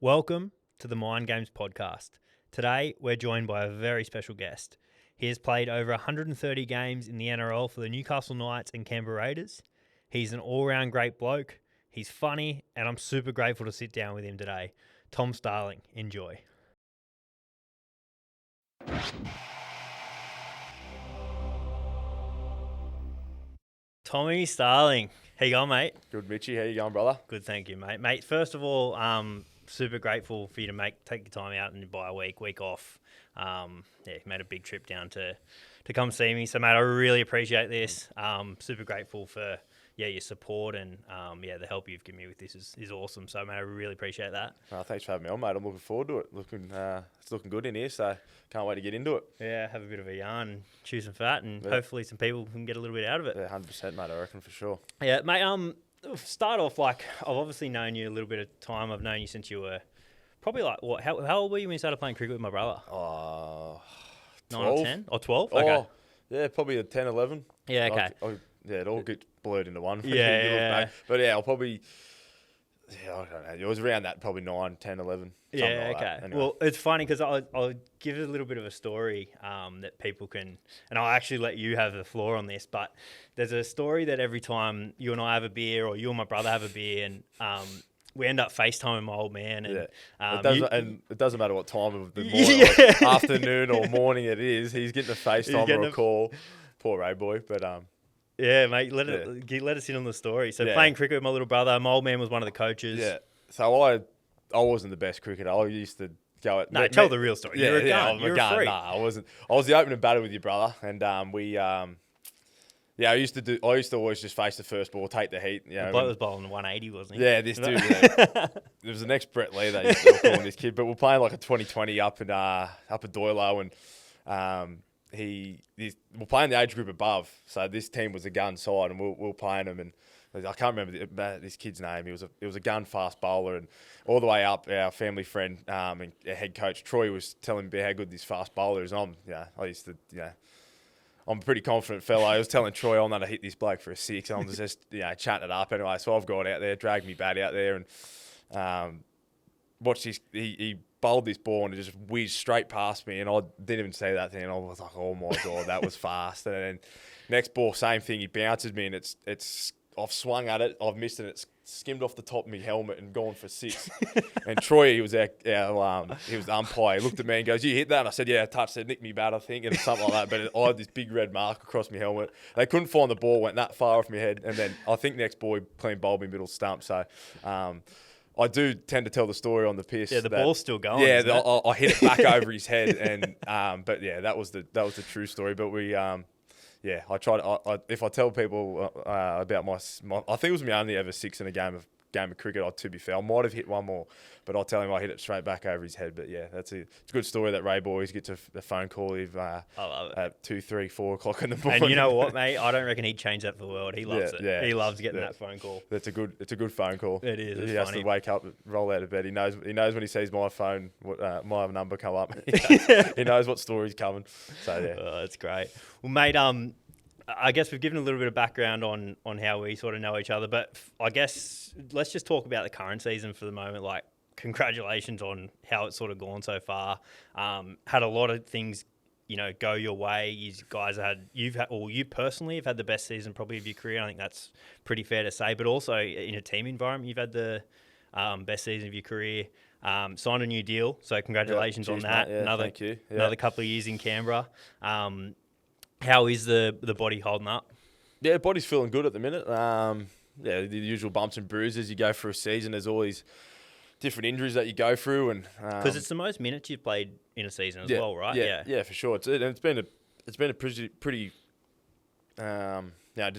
Welcome to the Mind Games podcast. Today, we're joined by a very special guest. He has played over 130 games in the NRL for the Newcastle Knights and Canberra Raiders. He's an all-round great bloke. He's funny, and I'm super grateful to sit down with him today. Tom Starling, enjoy. Tommy Starling, how you going, mate? Good, Mitchy. How you going, brother? Good, thank you, mate. Mate, first of all, super grateful for you to take your time out and buy a week off. You made a big trip down to come see me. So, mate, I really appreciate this. Super grateful for your support and the help you've given me with this is awesome. So, mate, I really appreciate that. Thanks for having me on, mate. I'm looking forward to it. It's looking good in here, so can't wait to get into it. Yeah, have a bit of a yarn, chew some fat, and hopefully some people can get a little bit out of it. Yeah, 100%, mate. I reckon for sure. Yeah, mate. Start off I've obviously known you a little bit of time. I've known you since you were probably how old were you when you started playing cricket with my brother? 9 or 10 or 12? Okay. Yeah, probably a 10, 11. Yeah, okay. It all gets blurred into one. Yeah. But yeah, I'll probably... Yeah, I don't know. It was around that, probably 9, 10, 11. Yeah, like okay. that. Anyway. Well, it's funny because I'll give it a little bit of a story that people can... And I'll actually let you have the floor on this, but there's a story that every time you and I have a beer or you and my brother have a beer and we end up FaceTiming my old man. And, it doesn't matter what time of the morning, like afternoon or morning it is. He's getting a FaceTime or a call. Poor Ray boy, but... Yeah, mate, let us in on the story. So playing cricket with my little brother, my old man was one of the coaches. Yeah. So I wasn't the best cricketer. I used to go at... No, tell the real story. Yeah, You're a gun. You're a freak. Nah, I wasn't. I was the opening batter with your brother, and I used to always just face the first ball, take the heat. You know, the bloke was bowling 180, wasn't he? Yeah, this dude. Yeah. It was the next Brett Lee they used to call this kid, but we're playing like a 2020 up at Doilo, and we're playing the age group above. So this team was a gun side, and we're playing them, and I can't remember this kid's name. He was a gun fast bowler, and all the way up, our family friend and our head coach Troy was telling me how good this fast bowler is. And I'm a pretty confident fella. I was telling Troy I'm going to hit this bloke for a 6, and I'm just chatting it up anyway. So I've gone out there, dragged me bat out there, and watched this. He bowled this ball and it just whizzed straight past me, and I didn't even see that thing. And I was like, oh my god, that was fast. And then next ball, same thing. He bounces me, and it's I've swung at it, I've missed it. It's skimmed off the top of my helmet and gone for 6. And Troy, he was the umpire. He looked at me and goes, "You hit that?" And I said, "Yeah, I touched it, nicked me bat, I think," and something like that. But I had this big red mark across my helmet. They couldn't find the ball, went that far off my head, and then I think next ball he clean bowled me middle stump. So. I do tend to tell the story on the piss. Yeah, the ball's still going. Yeah, I hit it back over his head, and but yeah, that was the true story. But we, I tried. If I tell people about my, I think it was my only ever 6 in a game of cricket. To be fair, I might have hit one more, but I'll tell him I hit it straight back over his head. But yeah, it's a good story that Ray boys get to the phone call I love it. At 2, 3, 4 o'clock in the morning. And you know what, mate? I don't reckon he'd change that for the world. He loves it. Yeah, he loves getting that phone call. It's a good phone call. It is. It's he has to wake up, roll out of bed. He knows when he sees my phone, my number come up. He knows what story's coming. So yeah, that's great. Well, mate, I guess we've given a little bit of background on how we sort of know each other, but I guess let's just talk about the current season for the moment. Like, congratulations on how it's sort of gone so far. Had a lot of things, go your way. You personally have had the best season probably of your career. I think that's pretty fair to say. But also in a team environment, you've had the best season of your career. Signed a new deal, so congratulations on that. Mate. Yeah, thank you. Yeah. Another couple of years in Canberra. How is the body holding up? Yeah, body's feeling good at the minute. The usual bumps and bruises you go through a season. There's always different injuries that you go through, and because it's the most minutes you've played in a season as well, right? Yeah, for sure. It's been a pretty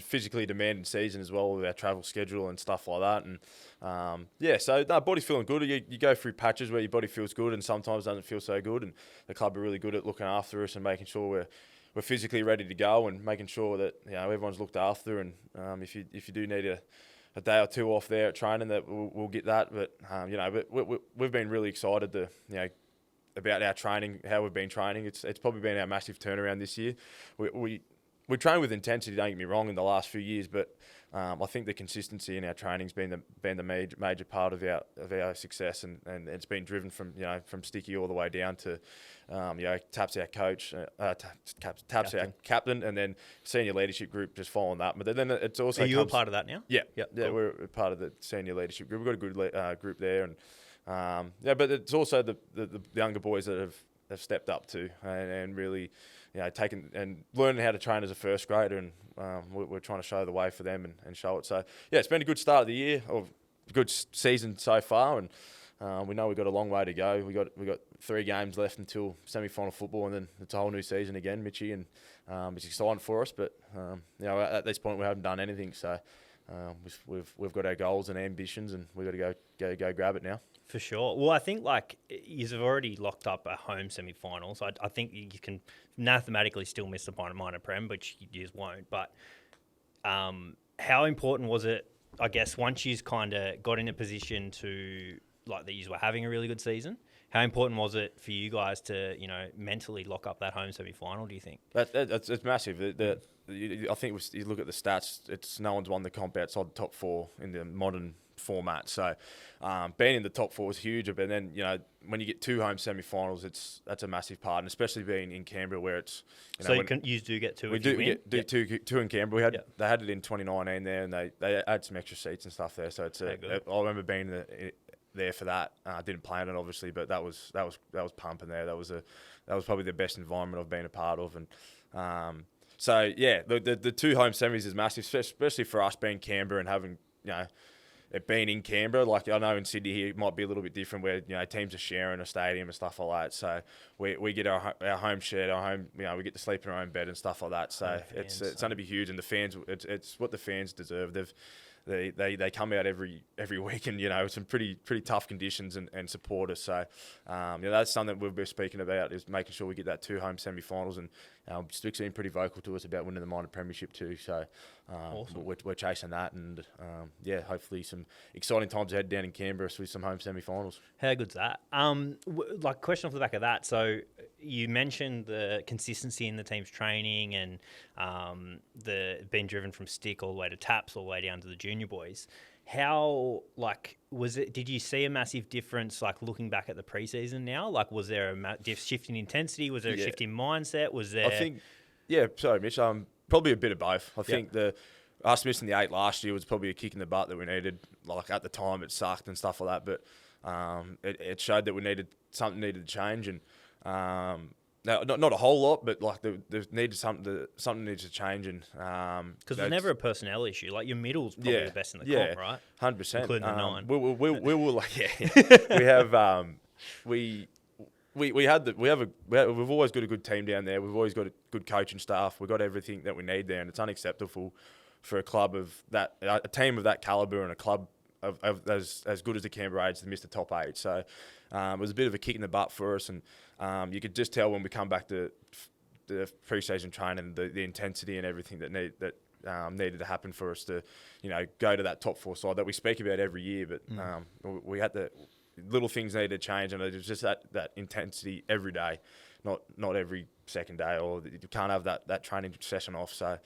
physically demanding season as well with our travel schedule and stuff like that. And so body's feeling good. You go through patches where your body feels good and sometimes doesn't feel so good, and the club are really good at looking after us and making sure we're physically ready to go and making sure that everyone's looked after. And if you do need a day or two off there at training, that we'll get that. But we've been really excited about our training, how we've been training. It's probably been our massive turnaround this year. We train with intensity. Don't get me wrong, in the last few years, but I think the consistency in our training's been the major part of our success, and it's been driven from Sticky all the way down to Taps our coach, Taps our captain, and then senior leadership group just following that. But then it's also are you a part of that now? Yeah, yep, yeah, cool. we're a part of the senior leadership group. We've got a good group there, and but it's also the younger boys that have stepped up too, and really, taken and learning how to train as a first grader, and we're trying to show the way for them and show it. So yeah, it's been a good start of the year, or good season so far, and we know we've got a long way to go. We got 3 games left until semi-final football, and then it's a whole new season again, Mitchie, and it's exciting for us. But at this point we haven't done anything, so we've got our goals and ambitions, and we've got to go grab it now. For sure. Well, I think you've already locked up a home semi-final, so I think you can mathematically still miss the minor prem, which you just won't. But how important was it, I guess, once you kind of got in a position to, that you were having a really good season, how important was it for you guys to, mentally lock up that home semi-final, do you think? It's massive. I think you look at the stats, no one's won the comp outside the top 4 in the modern format. So being in the top 4 is huge. But then, when you get 2 home semi-finals, that's a massive part, and especially being in Canberra where it's... you do get 2 we if you win? We do two in Canberra. They had it in 2019 there, and they had some extra seats and stuff there. So I remember being there for that. I didn't plan it obviously, but that was pumping there. That was probably the best environment I've been a part of, and so yeah, the 2 home semis is massive, especially for us being Canberra and having it being in Canberra. Like I know in Sydney here it might be a little bit different where teams are sharing a stadium and stuff like that. So we get our home shared, our home we get to sleep in our own bed and stuff like that. So it's going to be huge, and the fans, it's what the fans deserve. They come out every week, and some pretty tough conditions and support us. So that's something that we've been speaking about, is making sure we get that 2 home semi-finals, and Stick's been pretty vocal to us about winning the minor premiership too. So awesome. We're chasing that, and hopefully some exciting times ahead down in Canberra with some home semi-finals. How good's that? Question off the back of that. So you mentioned the consistency in the team's training, and the being driven from Stick all the way to Taps, all the way down to the junior boys. How was it? Did you see a massive difference looking back at the preseason now? Was there a shift in intensity? Was there a shift in mindset? Was there? I think, sorry, Mitch. Probably a bit of both. I think us missing the 8 last year was probably a kick in the butt that we needed. At the time, it sucked and stuff like that, but it showed that something needed to change, and not a whole lot, but there needed something needs to change, and because there's never a personnel issue. Your middle's probably the best in the comp, right? 100%, including the 9. We will we've always got a good team down there. We've always got a good coaching staff. We've got everything that we need there, and it's unacceptable for a club of that, a team of that calibre, and a club of as good as the Canberra Aids to miss the top 8. So it was a bit of a kick in the butt for us, and you could just tell when we come back to the pre-season training, the intensity and everything that needed to happen for us to go to that top 4 side that we speak about every year. But we had the little things needed to change, and it was just that intensity every day, not every second day, or you can't have that training session off. So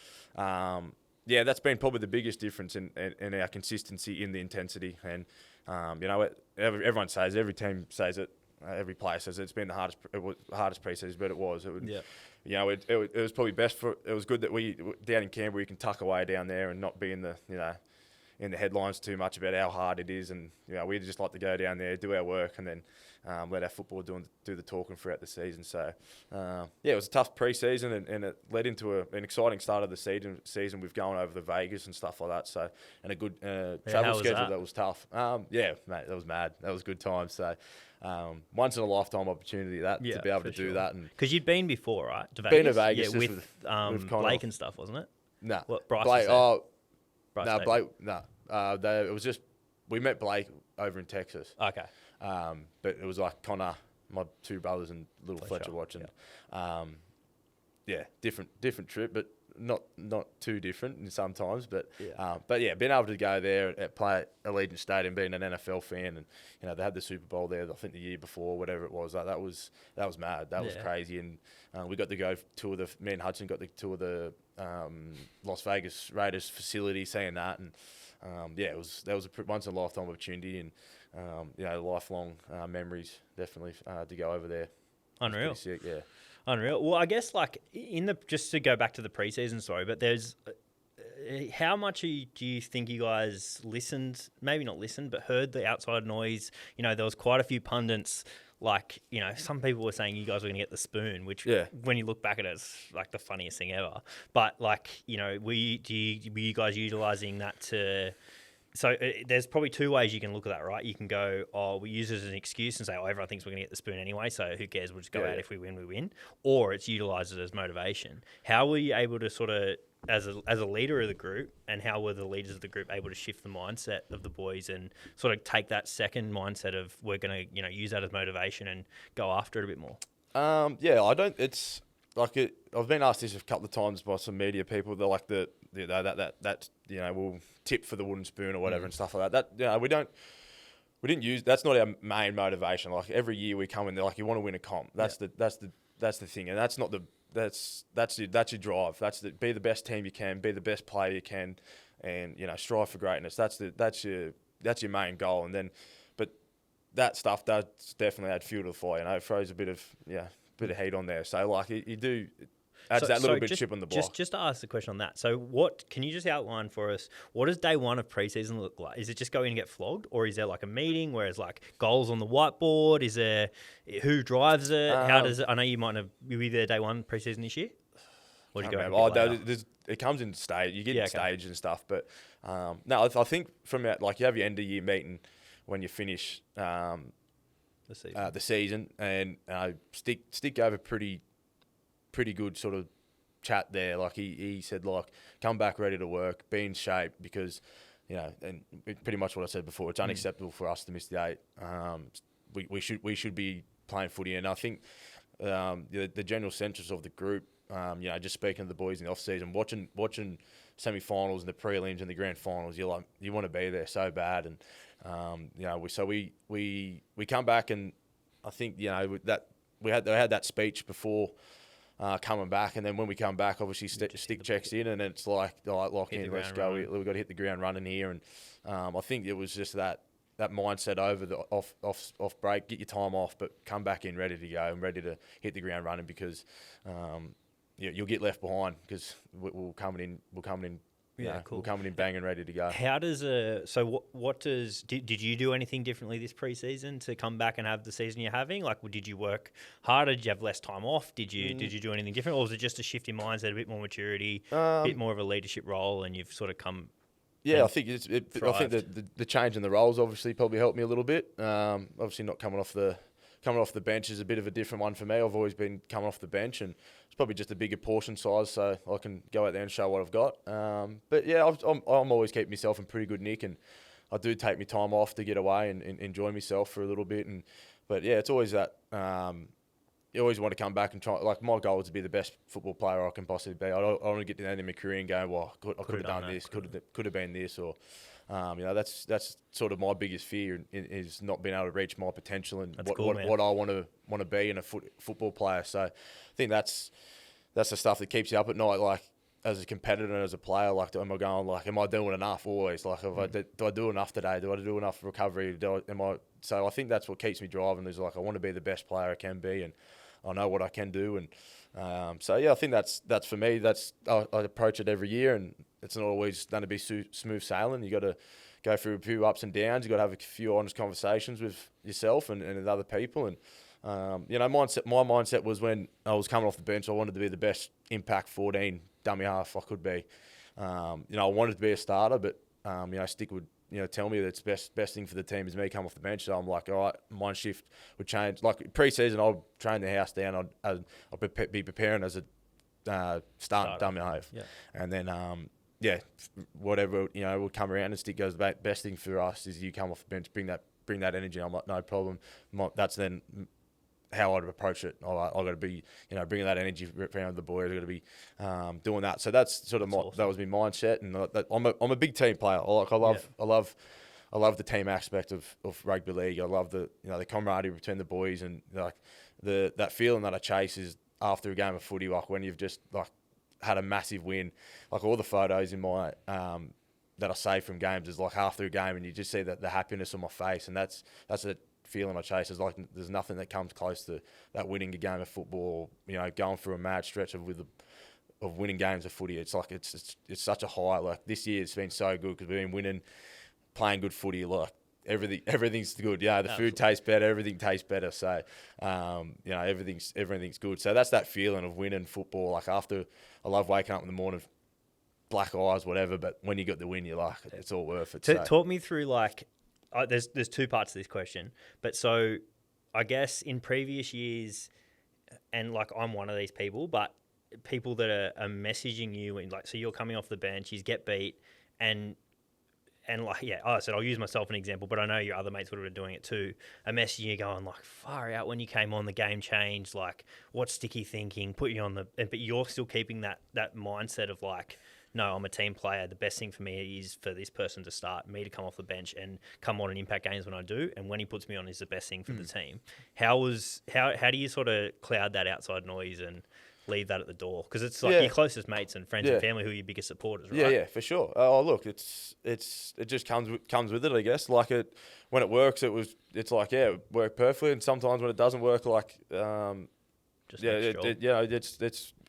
that's been probably the biggest difference in our consistency in the intensity. And everyone says, every team says it, every player says it's been the hardest pre-season, but it was. It was probably best it was good that we down in Canberra, we can tuck away down there and not be in the in the headlines too much about how hard it is, and we just like to go down there, do our work, and then let our football do the talking throughout the season. So it was a tough pre-season, and it led into an exciting start of the season with going over to Vegas and stuff like that. So, and a good travel schedule that was tough. Mate, that was mad. That was good times. So once in a lifetime opportunity to be able to do that. And because you'd been before, right? To Vegas? Been to Vegas, with Blake and stuff, wasn't it? No, Bryce. Blake. Blake. No, it was just we met Blake over in Texas. Okay. But it was Connor, my 2 brothers, and little Fletcher watching. Different trip, but not too different sometimes. But being able to go there and play at Allegiant Stadium, being an NFL fan, and they had the Super Bowl there, I think the year before, whatever it was. That was mad. That was crazy, and we got to go me and Hudson got to tour the Las Vegas Raiders facility, seeing that, and that was a once in a lifetime opportunity, and lifelong memories definitely to go over there. Unreal. Sick, yeah. Unreal. Well, I guess like just to go back to the preseason story, but there's how much do you think you guys listened? Maybe not listened, but heard the outside noise. There was quite a few pundits. Like, some people were saying you guys were going to get the spoon, which when you look back at it, it's like the funniest thing ever. But like, were you guys utilising that to? So there's probably two ways you can look at that, right? You can go, we use it as an excuse and say, everyone thinks we're going to get the spoon anyway, so who cares? We'll just go out. If we win, we win. Or it's utilised as motivation. How were you able to sort of, as a leader of the group, and how were the leaders of the group able to shift the mindset of the boys and sort of take that second mindset of we're going to, use that as motivation and go after it a bit more? I don't. It's like I've been asked this a couple of times by some media people. They're like that we'll tip for the wooden spoon or whatever and stuff like that. That we didn't use. That's not our main motivation. Like every year we come in there, like you want to win a comp. That's the thing, and that's not the. That's your drive. Be the best team you can, be the best player you can, and strive for greatness. That's your main goal. And then, but that stuff does definitely add fuel to the fire. It throws a bit of heat on there. So like you do. Adds that little bit of chip on the block. Just to ask the question on that. So what can you just outline for us? What does day one of preseason look like? Is it just go in and get flogged, or is there like a meeting where it's like goals on the whiteboard? Is there who drives it? How does it? I know you might have you be there day one preseason this year. Or do you go? It comes in stage. You get in stage and stuff, but no, I think from like you have your end of year meeting when you finish the season, and Stick gave a pretty good sort of chat there. Like he said, like, come back ready to work, be in shape, because and pretty much what I said before, it's unacceptable for us to miss the 8. We should be playing footy, and I think the general census of the group, just speaking to the boys in the off season, watching semi-finals and the prelims and the grand finals, you want to be there so bad, and we come back, and I think that they had that speech before. Coming back, and then when we come back, obviously Stick checks in, and it's like lock in, let's go. We've got to hit the ground running here, and I think it was just that mindset over the off break, get your time off, but come back in ready to go and ready to hit the ground running, because you'll get left behind, because we'll coming in. Yeah, cool. We're coming in banging, ready to go. How does did you do anything differently this preseason to come back and have the season you're having? Like, did you work harder? Did you have less time off? Did you do anything different, or was it just a shift in mindset, a bit more maturity, a bit more of a leadership role, and you've sort of come? Yeah, I think I think the change in the roles obviously probably helped me a little bit. Obviously, not coming off the bench is a bit of a different one for me. I've always been coming off the bench, and it's probably just a bigger portion size, so I can go out there and show what I've got. But yeah, I'm always keeping myself in pretty good nick, and I do take my time off to get away and enjoy myself for a little bit. But yeah, it's always that you always want to come back and try. Like, my goal is to be the best football player I can possibly be. I don't want to get to the end of my career and go, well, I could have done this, could have been this, or. That's sort of my biggest fear, is not being able to reach my potential and what I want to be in a football player. So I think that's the stuff that keeps you up at night. Like, as a competitor and as a player, like, am I doing enough always? Like, do I do enough today? Do I do enough recovery? So I think that's what keeps me driving. Is like, I want to be the best player I can be, and I know what I can do. And so yeah, I think that's for me. I approach it every year, and it's not always going to be smooth sailing. You got to go through a few ups and downs. You got to have a few honest conversations with yourself and with other people. And my mindset was, when I was coming off the bench, I wanted to be the best impact 14 dummy half I could be. I wanted to be a starter, but Stick would tell me that it's best thing for the team is me come off the bench. So I'm like, all right, mind shift would change. Like, pre-season, I'll train the house down. I'll be preparing as a starting dummy half. Yeah. And then whatever will come around, and Stick goes, the best thing for us is you come off the bench, bring that energy. I'm like, no problem. That's then how I'd approach it. I got to be bringing that energy around the boys. I got to be doing that. So that's sort of that was my mindset. And I'm a big team player. I love the team aspect of rugby league. I love the camaraderie between the boys, and like that feeling that I chase is after a game of footy, like when you've just like had a massive win. Like all the photos in my that I save from games is like half through a game, and you just see the happiness on my face, and that's a feeling I chase. Is like there's nothing that comes close to that winning a game of football. You know, going through a mad stretch of winning games of footy. It's like it's such a high. Like this year, it's been so good because we've been winning, playing good footy. Like everything's good. Yeah, the food tastes better. Everything tastes better. So, you know, everything's good. So that's that feeling of winning football. Like after, I love waking up in the morning, black eyes, whatever. But when you got the win, you're like, it's all worth it. So. Talk me through like, there's two parts to this question. But so, I guess in previous years, and like I'm one of these people, but people that are messaging you and like, so you're coming off the bench, you get beat, and like, yeah, I said, I'll use myself an example, but I know your other mates would have been doing it too. A messaging you going like, far out, when you came on, the game changed. Like, what's Sticky thinking? Put you on but you're still keeping that mindset of like, no, I'm a team player. The best thing for me is for this person to start, me to come off the bench and come on and impact games when I do. And when he puts me on is the best thing for the team. How do you sort of cloud that outside noise and leave that at the door? Because it's like your closest mates and friends and family who are your biggest supporters, right? Yeah, for sure. Oh, look, it just comes with it, I guess. Like when it works, it's like it worked perfectly, and sometimes when it doesn't work, like it's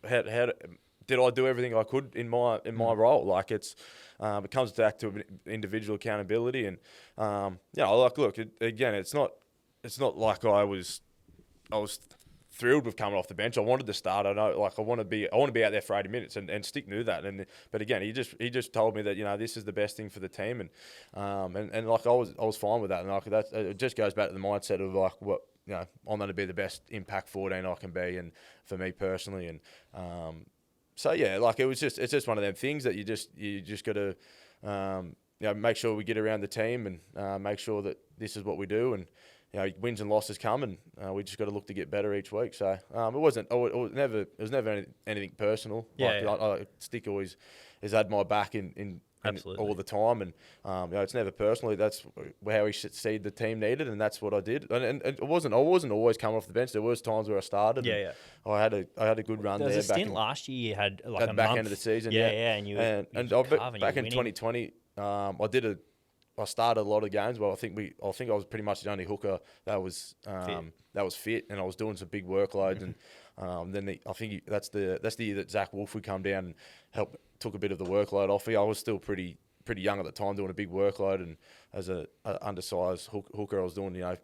how did I do everything I could in my role? Like it comes back to individual accountability, and like look, it's not like I was thrilled with coming off the bench. I wanted to start. I know, like I want to be out there for 80 minutes, and Stick knew that. But again, he just told me that this is the best thing for the team, and like I was fine with that. And like that, it just goes back to the mindset of like what I'm going to be the best impact 14 I can be, and for me personally, and so yeah, like it's just one of them things that you just got to make sure we get around the team and make sure that this is what we do, and wins and losses come, and we just got to look to get better each week. So it was never anything personal. Stick always has had my back in all the time, and it's never personally. That's how he see the team needed, and that's what I did. And I wasn't always coming off the bench. There was times where I started. Yeah. I had a good run there. There was a stint last year you had like a back month. end of the season. And you back in 2020, I started a lot of games. Well, I think I was pretty much the only hooker that was fit, and I was doing some big workloads. And then I think that's the year that Zach Wolf would come down and took a bit of the workload off me. I was still pretty young at the time, doing a big workload, and as a undersized hooker, I was doing the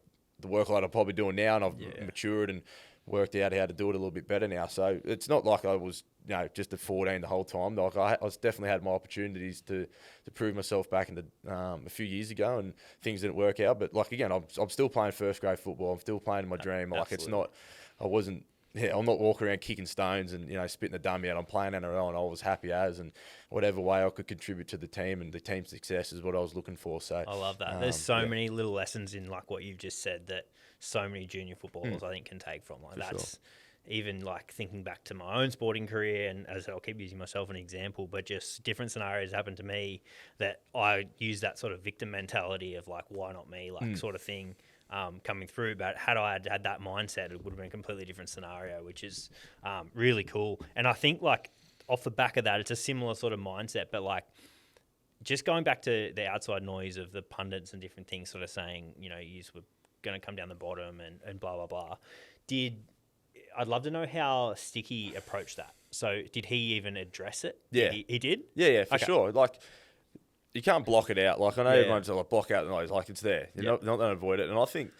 workload I'm probably doing now, and I've matured and worked out how to do it a little bit better now. So it's not like I was just at 14 the whole time. Like I definitely had my opportunities to prove myself back in a few years ago, and things didn't work out. But like again, I'm still playing first grade football. I'm still playing my dream. Like Absolutely. I'm not walking around kicking stones and spitting the dummy out. I'm playing NRL, and I was happy as, and whatever way I could contribute to the team and the team's success is what I was looking for. So I love that. There's so many little lessons in like what you've just said that so many junior footballers I think can take from. Like that's even like thinking back to my own sporting career, and as I'll keep using myself an example, but just different scenarios happened to me that I use that sort of victim mentality of like, why not me, like sort of thing. Coming through, but had I had that mindset, it would have been a completely different scenario, which is really cool. And I think like off the back of that, it's a similar sort of mindset, but like just going back to the outside noise of the pundits and different things sort of saying, you were going to come down the bottom and blah, blah, blah. I'd love to know how Sticky approached that. So did he even address it? Yeah. He did? Yeah, for sure. Like, you can't block it out. Like I know everyone's like block out the noise, like it's there. You're not going to avoid it. And I think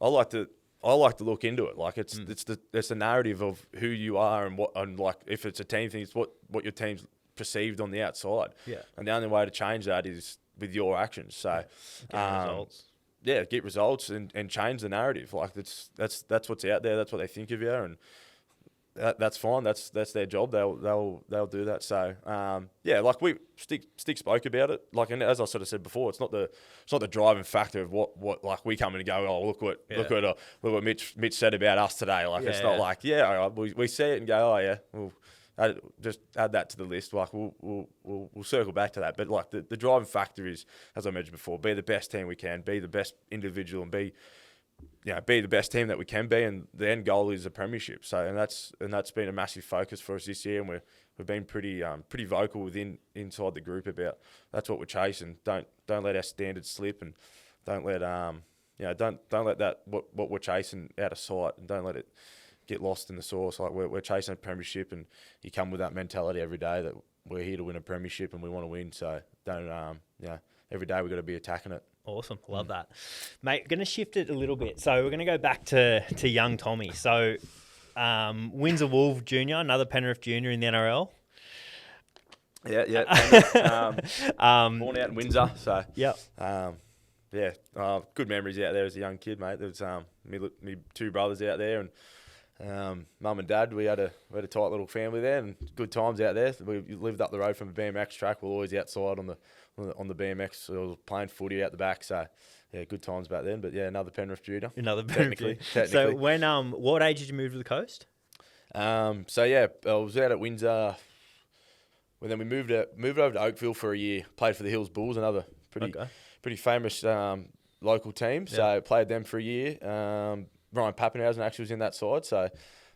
I like to look into it. Like it's the narrative of who you are and like if it's a team thing, it's what your team's perceived on the outside. Yeah. And the only way to change that is with your actions. So results. Yeah, get results and change the narrative. Like that's what's out there. That's what they think of you, and that's fine. That's their job. They'll do that. So like Stick spoke about it. Like, and as I sort of said before, it's not the driving factor of what like we come in and go, oh look what Mitch said about us today. Like it's not like we see it and go, oh yeah, we'll just add that to the list. Like we'll circle back to that. But like the driving factor is, as I mentioned before, be the best team we can, be the best individual, and be be the best team that we can be, and the end goal is a premiership. So, and that's been a massive focus for us this year, and we've been pretty vocal inside the group about that's what we're chasing. Don't let our standards slip, and don't let don't let that what we're chasing out of sight, and don't let it get lost in the sauce. Like we're chasing a premiership, and you come with that mentality every day that we're here to win a premiership and we want to win. So don't every day we've got to be attacking it. Awesome. Love that. Mate, going to shift it a little bit. So we're going to go back to young Tommy. So Windsor Wolves Junior, another Penrith Junior in the NRL. Yeah. Born out in Windsor. So, yep. Good memories out there as a young kid, mate. There was me two brothers out there, and mum and dad. We had a tight little family there, and good times out there. We lived up the road from a BMX track. We were always outside on the BMX, so I was playing footy out the back. So yeah, good times back then. But yeah, another Penrith Junior. Another Penrith Junior. So when what age did you move to the coast? So yeah, I was out at Windsor. Well, then we moved over to Oakville for a year. Played for the Hills Bulls, another pretty famous local team. So played them for a year. Ryan Pappenhausen actually was in that side, so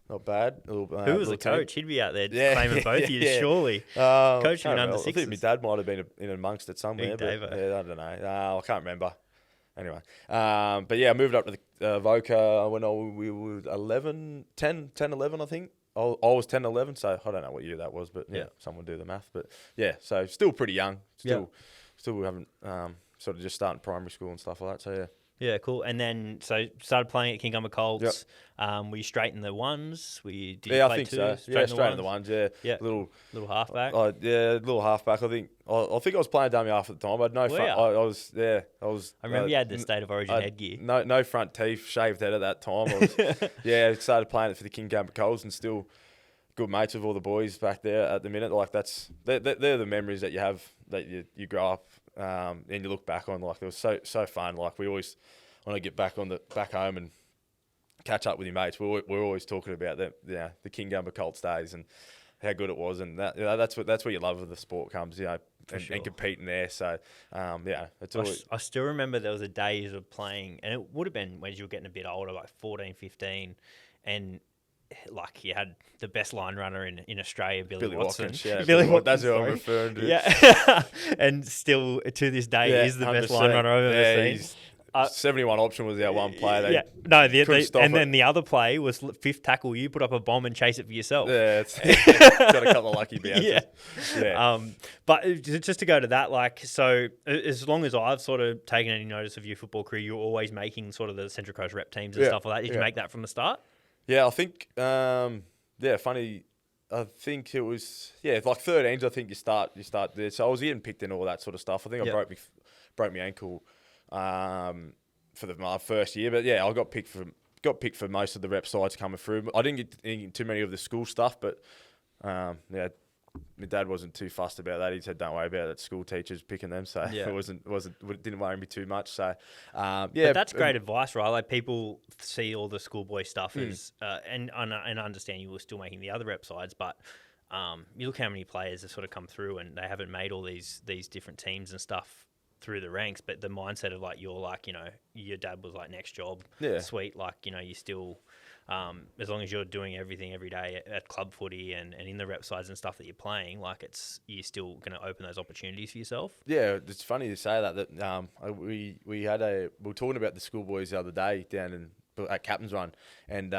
not bad. Who was the coach? He'd be out there claiming both of you, surely. Coach in under sixes. I think my dad might have been in amongst it somewhere. Big but, I don't know. I can't remember. Anyway, but yeah, I moved up to the Voca when we were 10, 11, I think. I was 10, 11, so I don't know what year that was, but yeah, someone do the math. But yeah, so still pretty young. Still haven't sort of just starting primary school and stuff like that. So yeah. Yeah, cool. And then, so started playing at Kingumber Colts. Yep. Were you straight in the ones? I think so. Straight in the ones. Yeah. Little halfback. Little halfback. I think I was playing dummy half at the time. I had no front. I was. I remember you had the State of Origin headgear. No front teeth, shaved head at that time. I started playing it for the Kingumber Colts, and still good mates with all the boys back there at the minute. Like they're the memories that you have, that you grow up. And you look back on, like, it was so fun. Like, we always want to get back home and catch up with your mates. We're always talking about the Kingumber Colts days and how good it was, and that's where your love of the sport comes, and competing there. So it's always. I still remember there was a day you were playing, and it would have been when you were getting a bit older, like 14, 15, and like you had the best line runner in Australia, Billy Watson. Billy Watson, that's who I'm referring to. Yeah, and still to this day is the best line runner I've ever seen. 71 option was our one play. Then the other play was fifth tackle. You put up a bomb and chase it for yourself. Yeah, got a couple of lucky bounces. But just to go to that, like, so as long as I've sort of taken any notice of your football career, you're always making sort of the Central Coast rep teams and stuff like that. Did you make that from the start? Yeah, I think, funny. I think it was, like 13s, I think you start there. So I was getting picked in all that sort of stuff. I think I broke my ankle for my first year. But yeah, I got picked for most of the rep sides coming through. I didn't get too many of the school stuff, but my dad wasn't too fussed about that. He said, "Don't worry about it. School teachers picking them." So it didn't worry me too much. So but that's great advice, right? Like, people see all the schoolboy stuff as and I understand you were still making the other rep sides, but you look how many players have sort of come through and they haven't made all these different teams and stuff through the ranks, but the mindset of, like, you're like, your dad was like, next job, sweet, like, you still. As long as you're doing everything every day at club footy and in the rep sides and stuff that you're playing, like, you're still going to open those opportunities for yourself. Yeah, it's funny to say that we were talking about the schoolboys the other day down at Captain's Run, and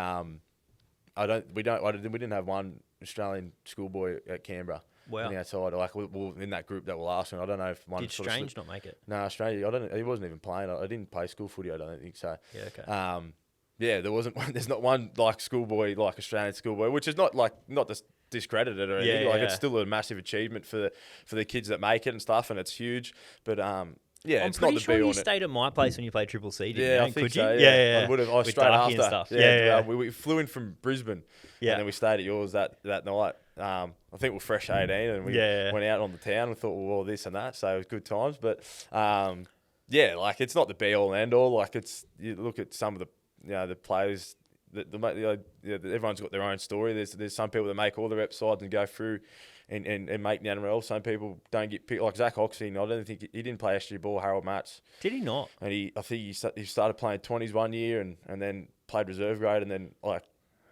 we didn't have one Australian schoolboy at Canberra. Wow. On the outside, like, we in that group that were last one. I don't know if one. Did Strange not make it? No, Australia. He wasn't even playing. I didn't play school footy. I don't think so. Yeah. Okay. There's not one like schoolboy, like Australian schoolboy, which is not discredited or anything. It's still a massive achievement for the kids that make it and stuff, and it's huge. But I'm it's pretty not the sure be you on stayed at my place when you played Triple C, didn't you? Yeah, I think so. Yeah. I would have. I was With straight Darky after. And stuff. We flew in from Brisbane, and then we stayed at yours that night. I think we were fresh 18, and we went out on the town and thought, well, this and that. So it was good times, but like, it's not the be all and end all. Like, you look at some of the the players everyone's got their own story. There's some people that make all the rep sides and go through and make the NRL. Some people don't get picked. Like Zach Oxley, I don't think he didn't play SG ball. Harold Matts. Did he not? And I think he started playing 20s one year and then played reserve grade and then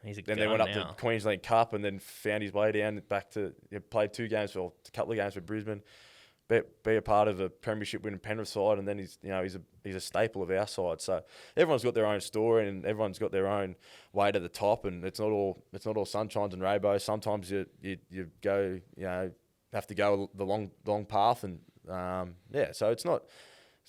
then they went up to Queensland Cup and then found his way down back to played 2 games or a couple of games for Brisbane. Be a part of a premiership winning Penrith side, and then he's a staple of our side. So everyone's got their own story, and everyone's got their own way to the top, and it's not all sunshines and rainbows. Sometimes you go have to go the long path, and so it's not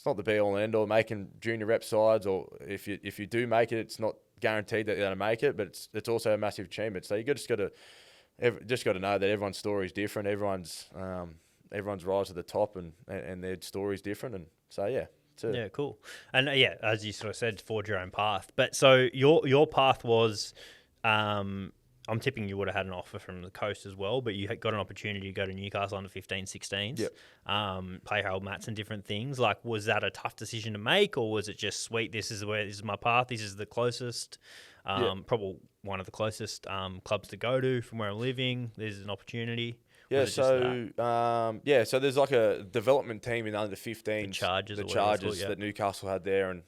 the be all and end all making junior rep sides, or if you do make it, it's not guaranteed that you're going to make it, but it's also a massive achievement. So you just got to know that everyone's story is different. Everyone's rise to the top and their story's different. And so, yeah, cool. And as you sort of said, forge your own path. But so your path was, I'm tipping you would have had an offer from the coast as well, but you had got an opportunity to go to Newcastle under 15, 16s, play Harold Matts and different things. Like, was that a tough decision to make, or was it just sweet? This is my path. This is the closest, probably one of the closest clubs to go to from where I'm living. There's an opportunity. Yeah, so there's like a development team in under 15s. The Chargers that Newcastle had there, and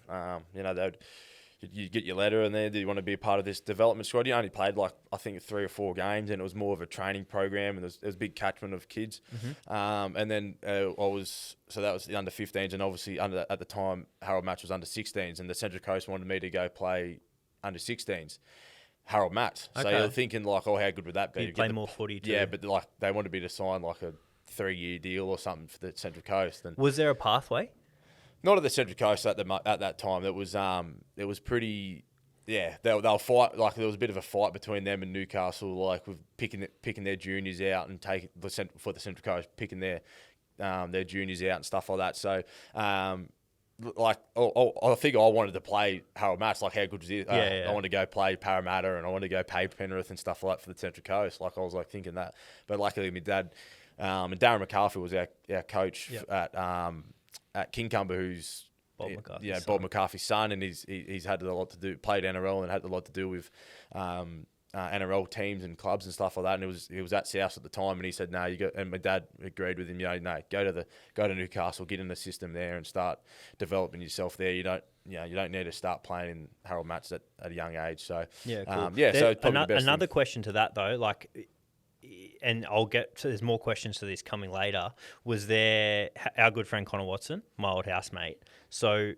you get your letter and you want to be a part of this development squad. You only played I think 3 or 4 games, and it was more of a training program, and there was a big catchment of kids. Mm-hmm. And then that was the under 15s, and obviously at the time Harold Match was under 16s, and the Central Coast wanted me to go play under 16s. Harold Matts. Okay. So you're thinking how good would that be? You'd play more footy too. Yeah, but they wanted me to sign a 3-year deal or something for the Central Coast. And was there a pathway? Not at the Central Coast at that time. It was pretty. Yeah, they'll fight. There was a bit of a fight between them and Newcastle, with picking their juniors out and taking for the Central Coast, picking their juniors out and stuff like that. So. I think I wanted to play Harold Matts. How good was it? I wanted to go play Parramatta, and I wanted to go play Penrith and stuff like that for the Central Coast. I was thinking that, but luckily my dad and Darren McCarthy was our coach at Kincumber, who's Bob McCarthy's son, and he's had a lot to do. Played NRL and had a lot to do with NRL teams and clubs and stuff like that. And he was at South at the time, and he said, "No, you go." And my dad agreed with him. No, go to Newcastle, get in the system there, and start developing yourself there. You don't need to start playing in Harold Matts at a young age. So cool. So another question to that though, and I'll get to, there's more questions to this coming later. Was there our good friend Connor Watson, my old housemate? So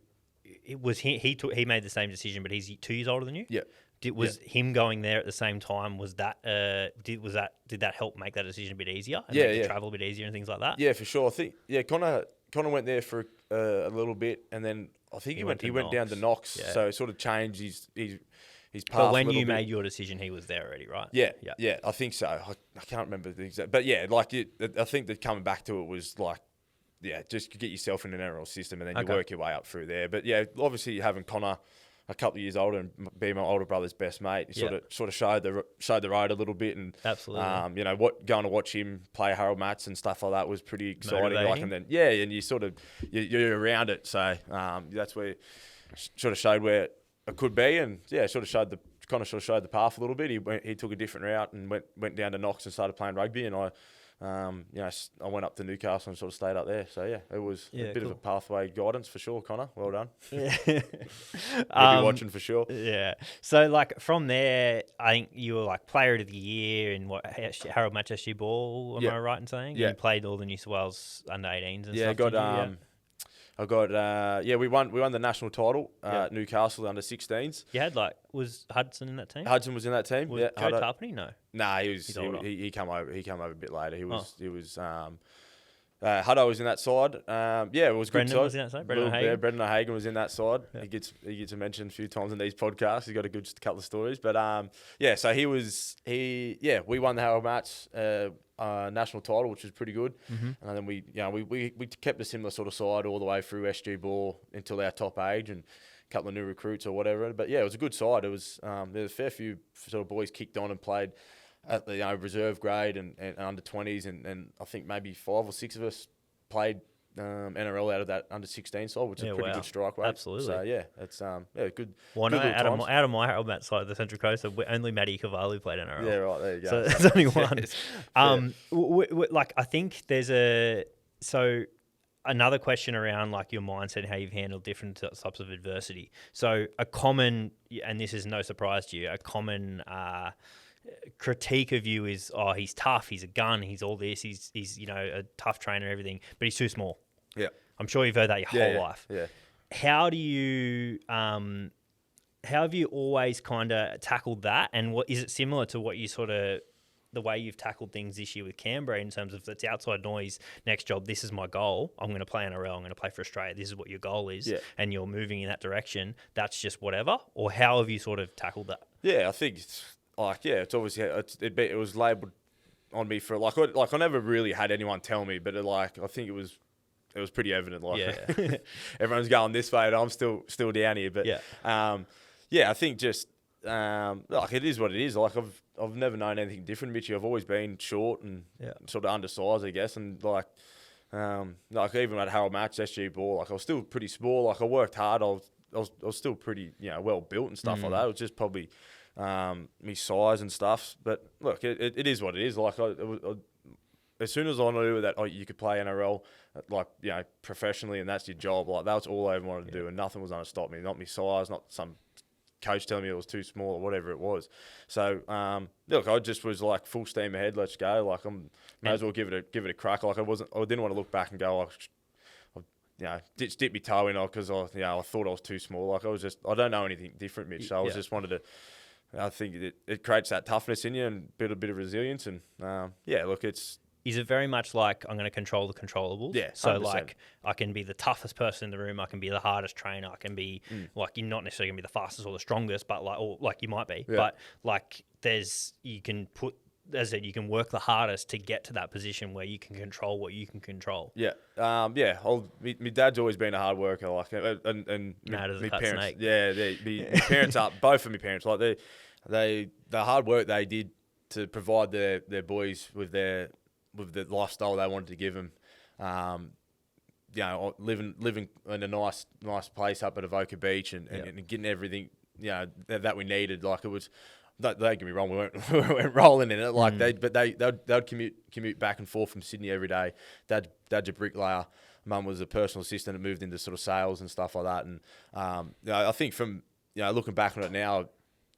it was he made the same decision, but he's 2 years older than you. Yeah. Was him going there at the same time? Was that did that help make that decision a bit easier? And travel a bit easier and things like that. Yeah, for sure. I think Connor went there for a little bit, and then I think he went down to Knox. Yeah. So it sort of changed his path. But when you made your decision, he was there already, right? Yeah, I think so. I can't remember the exact, but I think that coming back to it was just get yourself in an NRL system, and then you work your way up through there. But obviously having Connor a couple of years older and being my older brother's best mate, he sort of showed the road a little bit, and absolutely, going to watch him play Harold Matts and stuff like that was pretty exciting. And then and you sort of you're around it, so that's where sort of showed where it could be, and sort of showed the path a little bit. He took a different route and went down to Knox and started playing rugby, and I went up to Newcastle and sort of stayed up there. So it was a bit of a pathway guidance for sure, Connor. Well done. Yeah, I'll be watching for sure. Yeah. So from there, I think you were player of the year in Harold Match SG Ball. Am I right in saying? Yeah. You played all the New South Wales under 18s and stuff. I got we won the national title at Newcastle under 16s. You had was Hudson in that team? Hudson was in that team. Was Joe Tarpany? No. Nah, he came over a bit later. He was Huddo was in that side. It was good. Brendan was in that side. Brendan O'Hagan. Yeah, Brendan O'Hagan was in that side. Yeah. He gets mentioned a few times in these podcasts. He's got a good couple of stories. But so we won the Harold Match national title, which was pretty good. Mm-hmm. And then we kept a similar sort of side all the way through SG Ball until our top age, and a couple of new recruits or whatever. But it was a good side. It was there's a fair few sort of boys kicked on and played at the reserve grade and under 20s, and I think maybe 5 or 6 of us played NRL out of that under 16 side, which is a pretty wow. good strike rate. Absolutely. So yeah, it's good. Well, good no, little out of my helmet side of the Central Coast, only Matty Cavalli played NRL. Yeah, right, there you go. So there's only one. Fair. Like, I think there's another question around like your mindset and how you've handled different types of adversity. So a common, and this is no surprise to you, a common critique of you is, oh, he's tough, he's a gun, he's all this, he's a tough trainer and everything, but he's too small. Yeah. I'm sure you've heard that your whole life. Yeah. How do you how have you always kind of tackled that? And what is it similar to what you the way you've tackled things this year with Canberra in terms of it's outside noise, next job, this is my goal. I'm going to play NRL, I'm going to play for Australia. This is what your goal is. Yeah. And you're moving in that direction. That's just whatever. Or how have you sort of tackled that? Yeah, I think it's it's obviously, it was labelled on me for, I never really had anyone tell me, but I think it was pretty evident. Everyone's going this way and I'm still down here. But I think just, it is what it is. I've never known anything different, Mitchie. I've always been short and sort of undersized, I guess. And even at Harold Match, SG Ball, I was still pretty small. I worked hard. I was still pretty, well built and stuff like that. It was just probably me size and stuff. But look, it is what it is. As soon as I knew that you could play NRL, professionally, and that's your job, that was all I ever wanted to do, and nothing was going to stop me. Not my size, not some coach telling me it was too small or whatever it was. So I just was full steam ahead. Let's go. May as well give it a crack. I didn't want to look back and go, dip my toe in because I thought I was too small. I don't know anything different, Mitch. So I just wanted to. I think it creates that toughness in you and build a bit of resilience. And it's. Is it very much like I'm going to control the controllables? Yeah, 100%. So I can be the toughest person in the room. I can be the hardest trainer. I can be you're not necessarily going to be the fastest or the strongest, but you might be. Yeah. But you can put, as I said, you can work the hardest to get to that position where you can control what you can control. Yeah. My dad's always been a hard worker. And my parents. Snake. Yeah. My parents are, both of my parents, the hard work they did to provide their boys with the lifestyle they wanted to give them, living in a nice place up at Avoca Beach and getting everything, that we needed. It was, don't get me wrong, we weren't rolling in it. They'd commute back and forth from Sydney every day. Dad's a bricklayer. Mum was a personal assistant and moved into sort of sales and stuff like that. And I think from looking back on it now,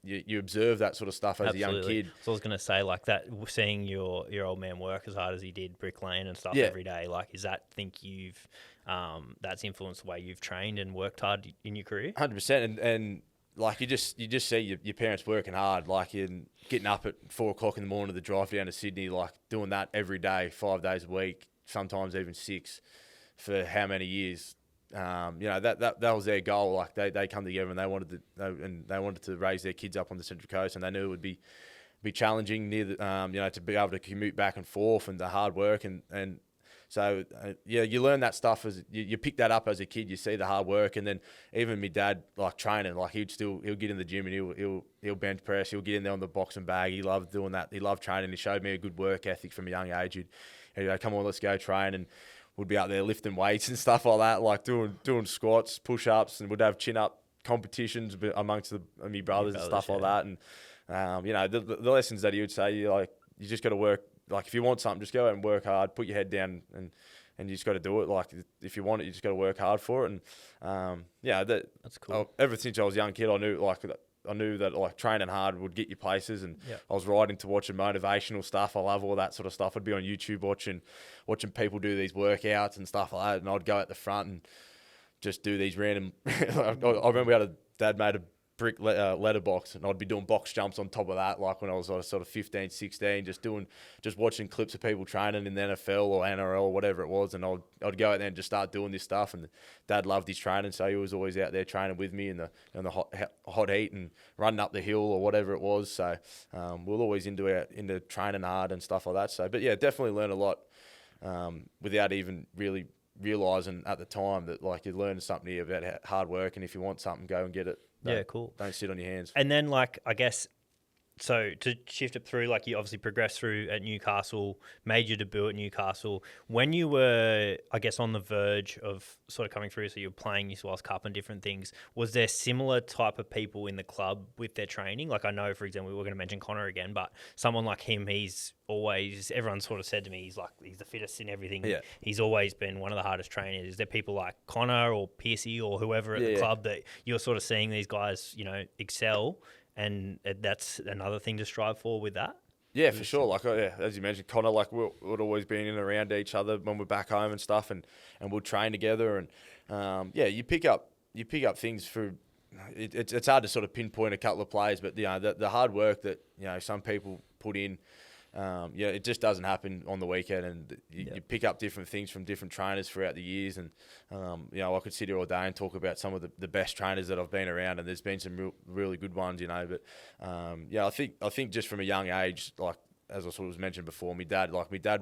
you observe that sort of stuff as a young kid. So I was going to say that, seeing your old man work as hard as he did, bricklaying and stuff every day. Is that you've that's influenced the way you've trained and worked hard in your career? 100%. And you just see your parents working hard, in getting up at 4:00 in the morning to drive down to Sydney, doing that every day, 5 days a week, sometimes even 6, for how many years. That was their goal. They come together and they wanted to raise their kids up on the Central Coast, and they knew it would be challenging near to be able to commute back and forth and the hard work and so you learn that stuff as you pick that up as a kid. You see the hard work, and then even my dad training, he'll get in the gym and he'll bench press, he'll get in there on the box and bag. He loved doing that. He loved training. He showed me a good work ethic from a young age. He'd go, come on, let's go train, and we'd be out there lifting weights and stuff like that, doing squats, push-ups, and we'd have chin-up competitions amongst my brothers and stuff like that. And, the lessons that he would say, you just got to work. If you want something, just go out and work hard, put your head down, and you just got to do it. If you want it, you just got to work hard for it. And, that's cool. Ever since I was a young kid, I knew that training hard would get you places, and I was right into watching motivational stuff. I love all that sort of stuff. I'd be on YouTube watching people do these workouts and stuff like that, and I'd go at the front and just do these random. I remember we had dad made a brick letterbox, and I'd be doing box jumps on top of that, when I was sort of 15, 16, just watching clips of people training in the NFL or NRL or whatever it was, and I'd go out there and just start doing this stuff. And Dad loved his training, so he was always out there training with me in the hot heat and running up the hill or whatever it was. So we're always into training hard and stuff like that. So, but definitely learn a lot without even really realising at the time that you learn something here about hard work, and if you want something, go and get it. Cool. Don't sit on your hands. And then, I guess, So to shift it through, like you obviously progressed through at Newcastle, made your debut at Newcastle. When you were, I guess, on the verge of sort of coming through, so you were playing New South Wales Cup and different things, was there similar type of people in the club with their training? Like I know, for example, we were going to mention Connor again, but someone like him, he's always, everyone sort of said to me, he's the fittest in everything. Yeah. He's always been one of the hardest trainers. Is there people like Connor or Piercy or whoever at the club that you're sort of seeing these guys, excel? And that's another thing to strive for with that. Yeah, for sure. Like, as you mentioned, Connor, like we'd always been in and around each other when we're back home and stuff, and we'd train together. And you pick up things through. It's hard to sort of pinpoint a couple of players, but the hard work that some people put in. It just doesn't happen on the weekend, and you pick up different things from different trainers throughout the years. And I could sit here all day and talk about some of the best trainers that I've been around, and there's been some really good ones, But I think just from a young age, like as I sort of mentioned before, my dad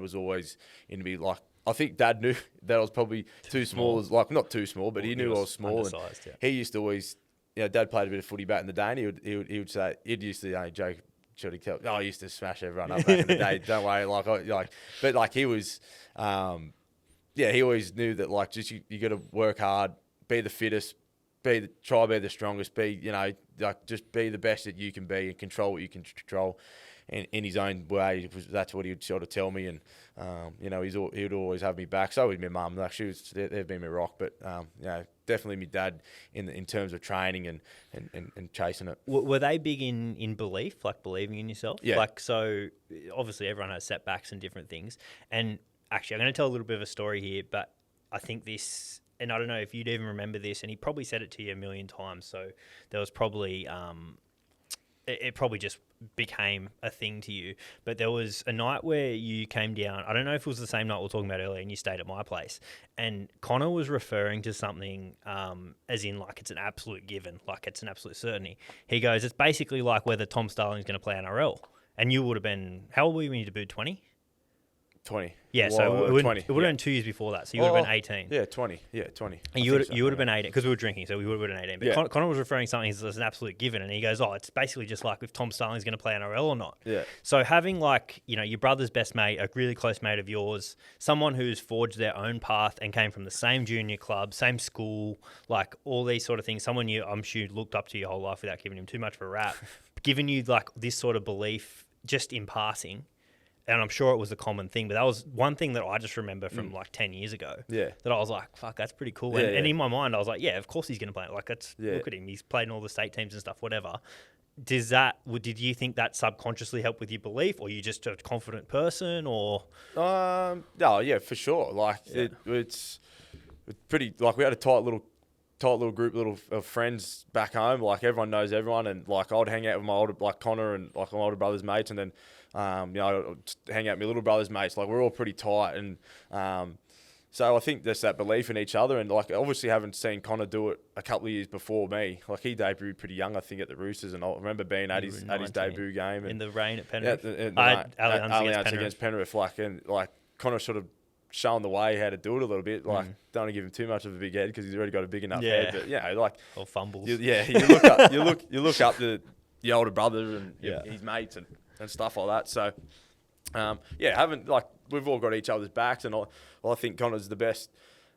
was always into me. Like I think Dad knew that I was probably too small, not too small, but he knew I was small. And he used to always, Dad played a bit of footy back in the day, and he would say, he'd used to joke. Should he tell? I used to smash everyone up back in the day. Don't worry, but he was, he always knew that just you got to work hard, be the fittest, try to be the strongest, just be the best that you can be and control what you can control, in his own way. That's what he would sort of tell me, and he'd always have me back. So with my mum, they've been my rock, but definitely my dad in terms of training and chasing it. Were they big in belief, like believing in yourself? Yeah. So obviously everyone has setbacks and different things. And actually, I'm going to tell a little bit of a story here, but I think this, and I don't know if you'd even remember this, and he probably said it to you a million times. So there was probably, it probably just became a thing to you. But there was a night where you came down. I don't know if it was the same night we were talking about earlier, and you stayed at my place. And Connor was referring to something as in like it's an absolute given, like it's an absolute certainty. He goes, it's basically like whether Tom Starling's going to play NRL. And you would have been, how old were you when you debuted, 20? 20. Yeah, well, so it would 20, have been 2 years before that. So you would have been 18. Yeah, 20. Yeah, 20. And you would have been 18 because we were drinking, so we would have been 18. But Connor was referring to something as an absolute given, and he goes, it's basically just like if Tom Starling's going to play NRL or not. Yeah. So having your brother's best mate, a really close mate of yours, someone who's forged their own path and came from the same junior club, same school, like all these sort of things, someone I'm sure you looked up to your whole life without giving him too much of a rap, giving you like this sort of belief just in passing. And I'm sure it was a common thing, but that was one thing that I just remember from like 10 years ago. Yeah. That I was like, fuck, that's pretty cool. And in my mind, I was like, yeah, of course he's going to play. Like, look at him. He's played in all the state teams and stuff, whatever. Did you think that subconsciously helped with your belief, or you just a confident person, or? No, yeah, for sure. Like it's pretty, like we had a tight little group of friends back home. Like everyone knows everyone, and like I'd hang out with my older, like Connor and like my older brother's mates, and then I'd hang out with my little brother's mates. Like we're all pretty tight, and so I think there's that belief in each other. And like obviously haven't seen Connor do it a couple of years before me. Like he debuted pretty young, I think, at the Roosters, and I remember being at his debut game and in the rain at Penrith. Allianz against Penrith. Like Connor sort of showing the way how to do it a little bit. Like don't want to give him too much of a big head because he's already got a big enough head. But like or fumbles. You look up the older brother and his mates and stuff like that. So we've all got each other's backs, and I think Connor's the best.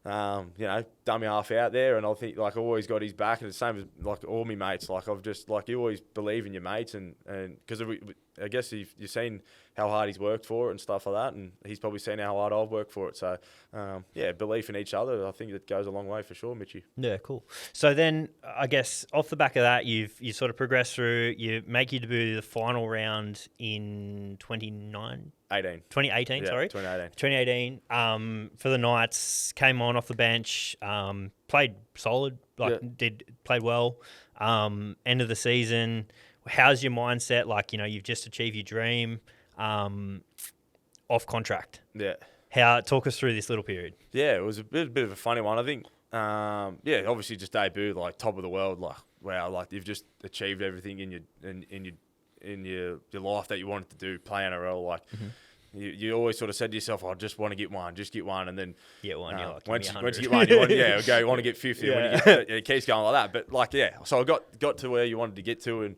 Dummy half out there, and I think like I've always got his back, and the same as like all my mates. Like I've just like you always believe in your mates, and because I guess you've seen how hard he's worked for it and stuff like that, and he's probably seen how hard I've worked for it. So belief in each other, I think it goes a long way for sure, Mitchy. Yeah, cool. So then I guess off the back of that, you sort of progress through. You make your debut the final round in 2018, sorry. 2018. For the Knights, came on off the bench, played solid, played well. End of the season, how's your mindset? Like, you've just achieved your dream, off contract. Yeah. Talk us through this little period. Yeah, it was a bit of a funny one, I think. Obviously just debuted like top of the world, like wow, like you've just achieved everything in your life that you wanted to do, play NRL, like. Mm-hmm. You always sort of said to yourself, I just want to get one, and then get one. You're like, once you get one, you want to get 50. It keeps going like that. But like, so I got to where you wanted to get to, and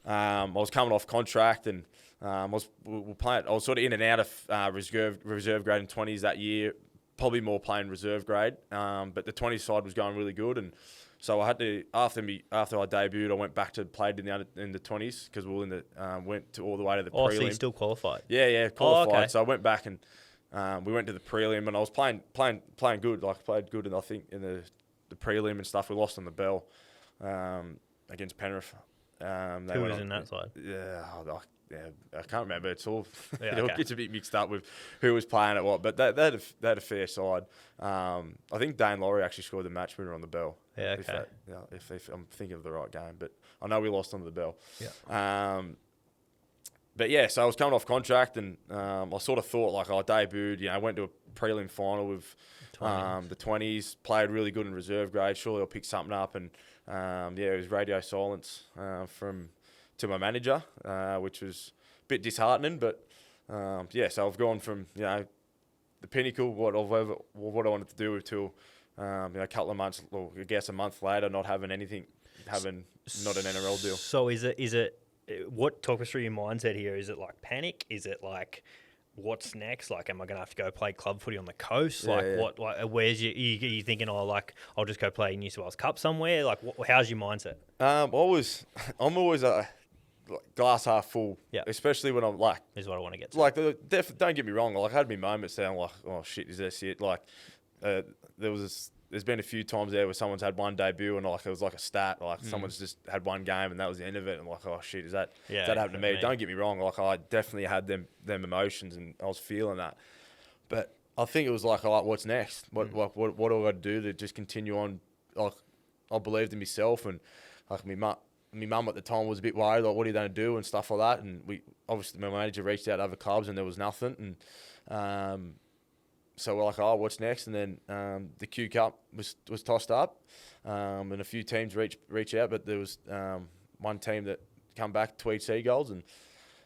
I was coming off contract and we were playing. I was sort of in and out of reserve grade in 20s that year. Probably more playing reserve grade, but the 20s side was going really good, and so I had to after I debuted, I went back to played in the 20s because we were in the went to all the way to the prelim. So you still qualified? Yeah, qualified. Okay. So I went back and we went to the prelim, and I was playing good. Like played good, and I think in the prelim and stuff, we lost on the bell against Penrith. Who was in that side? I can't remember. It's all Yeah, it all okay. gets a bit mixed up with who was playing at what. But they had a fair side. I think Dane Laurie actually scored the match winner on the bell. Yeah, okay. If I'm thinking of the right game, but I know we lost on the bell. Yeah. But yeah, so I was coming off contract, and I sort of thought like I debuted. I went to a prelim final with the 20s, played really good in reserve grade. Surely I'll pick something up, and it was radio silence to my manager, which was a bit disheartening. But so I've gone from the pinnacle, what I wanted to do, to a couple of months, or I guess a month later, not having not an NRL deal. So is it what, talk us through your mindset here? Is it like panic? Is it like, what's next? Like, am I going to have to go play club footy on the coast? What, like, where's you thinking, I'll just go play New South Wales Cup somewhere? Like, how's your mindset? I'm always a glass half full, especially when I'm like, Is what I want to get to. like, don't get me wrong. Like, I had my moments there. I'm like, oh shit, is this it? Like, there's been a few times there where someone's had one debut and like it was like a stat, like someone's just had one game and that was the end of it. And like, oh shit, is that happened to me? Don't get me wrong. Like, I definitely had them emotions and I was feeling that. But I think it was like, what's next? What do I got to do to just continue on? Like, I believed in myself, and like my mum at the time was a bit worried, like, what are you going to do and stuff like that. And obviously my manager reached out to other clubs and there was nothing. And so we're like, what's next? And then the Q Cup was tossed up, and a few teams reached out, but there was one team that come back, Tweed Seagulls, and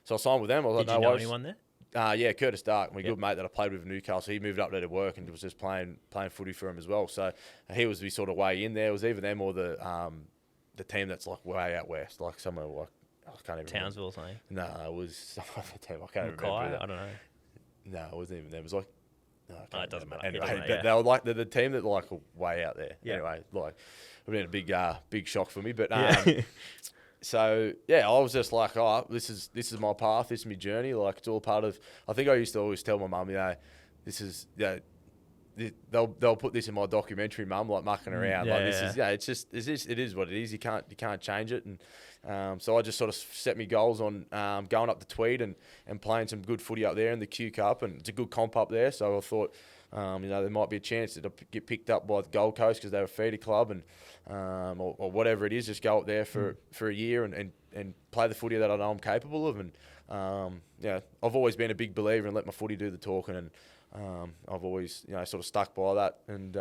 so I signed with them. I was like, Did you know anyone there? Yeah, Curtis Dark, my good mate that I played with in Newcastle. He moved up there to work and was just playing footy for him as well. So he was the sort of way in there. It was either them or the team that's like way out west, like somewhere like, I can't even Townsville or something? No, it was some other team. I can't remember. I don't know. No, it wasn't even them. It was like, no, it doesn't matter. Anyway, they were like the team that like were way out there. Yeah. Anyway, like it been a big shock for me. But so I was just like, this is my path. This is my journey. Like, it's all part of. I think I used to always tell my mum, this is they'll put this in my documentary, mum, like mucking around. It is what it is. You can't change it. And so I just sort of set me goals on going up to Tweed and playing some good footy up there in the Q Cup, and it's a good comp up there. So I thought, there might be a chance to get picked up by the Gold Coast because they're a feeder club, and or whatever it is, just go up there for a year and play the footy that I know I'm capable of. And I've always been a big believer and let my footy do the talking, and I've always sort of stuck by that. And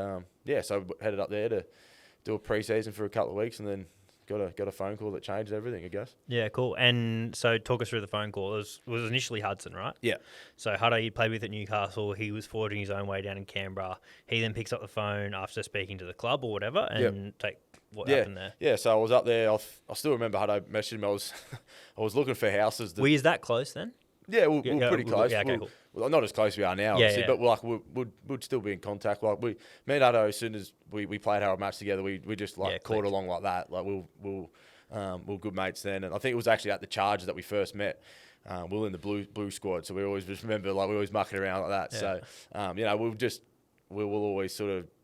so I headed up there to do a pre-season for a couple of weeks, and then got a phone call that changed everything, I guess. Yeah, cool. And so talk us through the phone call. It was initially Hudson, right? Yeah. So Huddo, he played with at Newcastle. He was forging his own way down in Canberra. He then picks up the phone after speaking to the club or whatever and what happened there. Yeah, so I was up there. I still remember Huddo messaged me. I was looking for houses. Were you that close then? Yeah, we're pretty close. Yeah, okay, cool. Well, not as close as we are now, obviously, but like we'd still be in contact. Like me and Huddo, as soon as we played our match together, we just caught along like that. Like we were good mates then, and I think it was actually at the Chargers that we first met. We were in the blue squad, so we always just remember we always mucking around like that. Yeah. So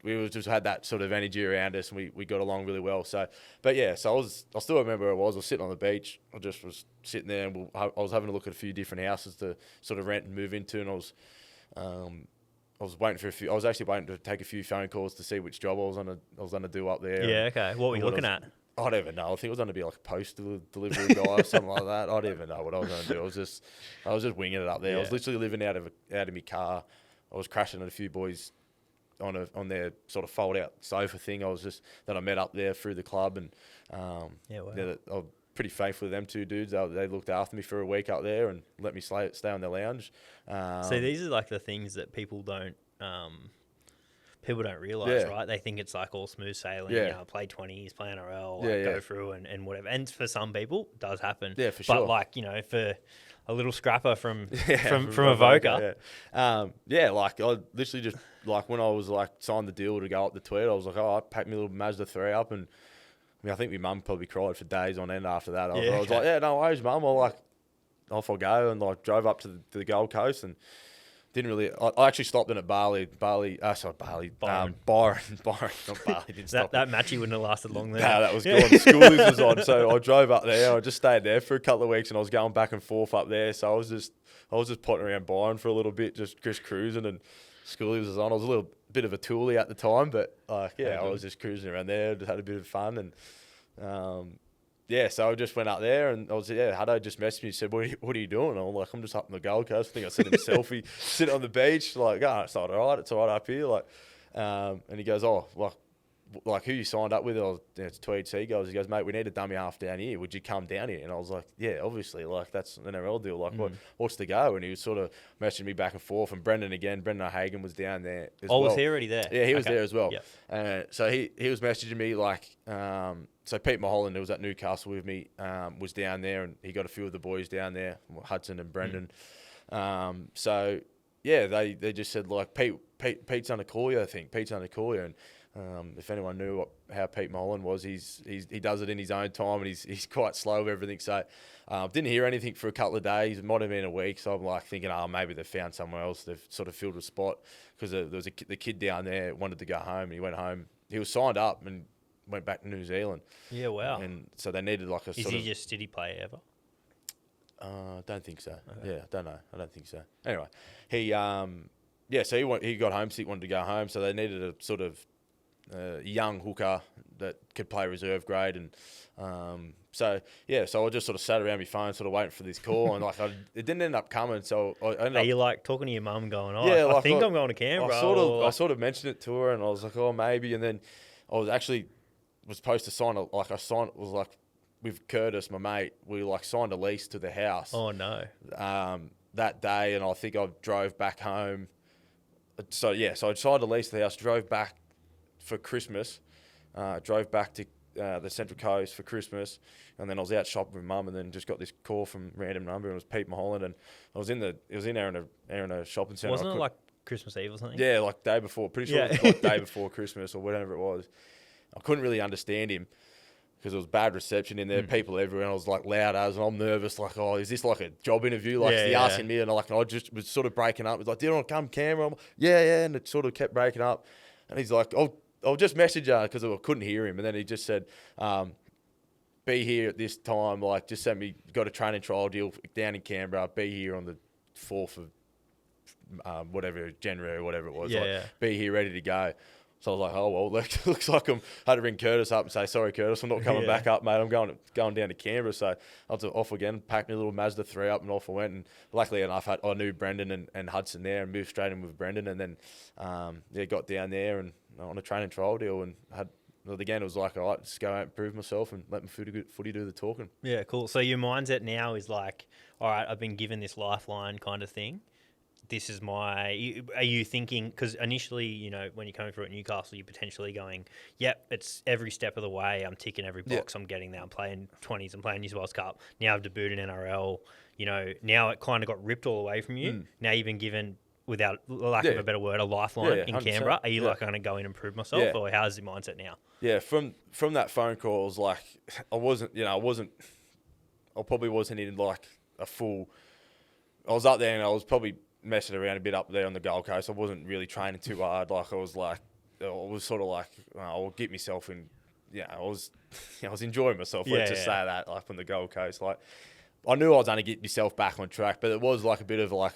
we just had that sort of energy around us, and we got along really well. So, but yeah, so I still remember where I was sitting on the beach. I just was sitting there, and I was having a look at a few different houses to sort of rent and move into, and I was waiting for I was actually waiting to take a few phone calls to see which job I was gonna do up there. Yeah, okay. What were you looking at? I don't even know. I think it was going to be like a postal delivery guy or something like that. I don't even know what I was going to do. I was just winging it up there. Yeah. I was literally living out of my car. I was crashing at a few boys on their sort of fold out sofa thing. That I met up there through the club, and Wow. I was pretty faithful to them two dudes. They looked after me for a week up there and let me stay on their lounge. So these are like the things that people don't people don't realise, Yeah. right? They think it's like all smooth sailing. Yeah. You know, play 20s, play NRL, Yeah, go yeah. through and whatever. And for some people, it does happen. Yeah, for But sure. like, you know, for a little scrapper from from Avoca, yeah, like I literally just like when I was like signed the deal to go up the Tweed, I was like, oh, I packed my little Mazda 3 up, and I mean, I think my mum probably cried for days on end after that. I was like, yeah, no worries, mum. Off I go, and like drove up to the Gold Coast, and didn't really. I actually stopped in at Byron, Byron, not Bali. Didn't stop. that matchy wouldn't have lasted long there. No, that was gone. Schoolies was on, so I drove up there. I just stayed there for a couple of weeks, and I was going back and forth up there. So I was just potting around Byron for a little bit, just cruising, and Schoolies was on. I was a little bit of a toolie at the time, but like, yeah, I was just cruising around there, just had a bit of fun, and yeah, so I just went up there, and I was, Hutto just messaged me and said, what are you doing? And I'm like, I'm just up on the Gold Coast. I think I sent him a selfie, sitting on the beach, like, it's not all right, it's all right up here. Like, and he goes, oh, like who you signed up with? It's Tweed Seagulls. He goes, mate, we need a dummy half down here. Would you come down here? And I was like, yeah, obviously, like that's an NRL deal. Like, what's the go? And he was sort of messaging me back and forth. And Brendan O'Hagan was down there as well. Was he already there? Yeah, he was there as well. Yep. So he was messaging me like, so Pete Mulholland, who was at Newcastle with me, was down there, and he got a few of the boys down there, Hudson and Brendan. So yeah, they just said like Pete's under call you, I think. Pete's under call you, and if anyone knew how Pete Mulholland was, he does it in his own time, and he's quite slow with everything. So didn't hear anything for a couple of days. It might have been a week. So I'm like thinking, maybe they've found somewhere else. They've sort of filled a spot, because there was the kid down there wanted to go home, and he went home. He was signed up and went back to New Zealand. Yeah, wow. And so they needed like a Is he just, did he play ever? Don't think so. Okay. Yeah, don't know. I don't think so. Anyway, so he got homesick, wanted to go home, so they needed a sort of young hooker that could play reserve grade, and so I just sort of sat around my phone, sort of waiting for this call, and like it didn't end up coming. So I ended up, you like talking to your mum, going, yeah, I think I'm going to Canberra. I sort of mentioned it to her, and I was like, oh, maybe, and then I was supposed to sign with Curtis, my mate, we like signed a lease to the house. Oh no. That day, and I think I drove back home. So I signed a lease to the house, drove back for Christmas, drove back to the Central Coast for Christmas, and then I was out shopping with Mum, and then just got this call from random number, and it was Pete Mulholland, and I was in a shopping centre. Wasn't it like Christmas Eve or something? Yeah, like day before. Pretty sure it was like day before Christmas or whatever it was. I couldn't really understand him, because there was bad reception in there, people everywhere, and I was like loud as, and I'm nervous, like, oh, is this like a job interview? Like, is he asking me? And I just was sort of breaking up. It was like, do you want to come Canberra? I'm like, yeah, and it sort of kept breaking up. And he's like, I'll just message her, because I couldn't hear him. And then he just said, be here at this time, like, just send me, got a training trial deal down in Canberra, be here on the 4th of January or whatever it was. Be here ready to go. So I was like, oh, well, looks like I had to ring Curtis up and say, sorry, Curtis, I'm not coming back up, mate. I'm going down to Canberra. So I was off again, packed my little Mazda 3 up, and off I went. And luckily enough, I knew Brendan and Hudson there, and moved straight in with Brendan. And then got down there and on a training trial deal, and again, it was like, all right, just go out and prove myself and let my footy do the talking. Yeah, cool. So your mindset now is like, all right, I've been given this lifeline kind of thing. This is are you thinking, because initially, you know, when you're coming through at Newcastle, you're potentially going, yep, it's every step of the way, I'm ticking every box, I'm getting there, I'm playing 20s, I'm playing New South Wales Cup, now I've debuted in NRL, you know, now it kind of got ripped all away from you, now you've been given, without lack of a better word, a lifeline in Canberra. Are you like going to go in and prove myself, or how's your mindset now? Yeah, from that phone call, it was like, I probably wasn't in like a full, I was up there and I was probably messing around a bit up there on the Gold Coast. I wasn't really training too hard. Like I was sort of like, I'll get myself in. Yeah, I was enjoying myself. Let's just say that, like on the Gold Coast. Like I knew I was going to get myself back on track, but it was like a bit of like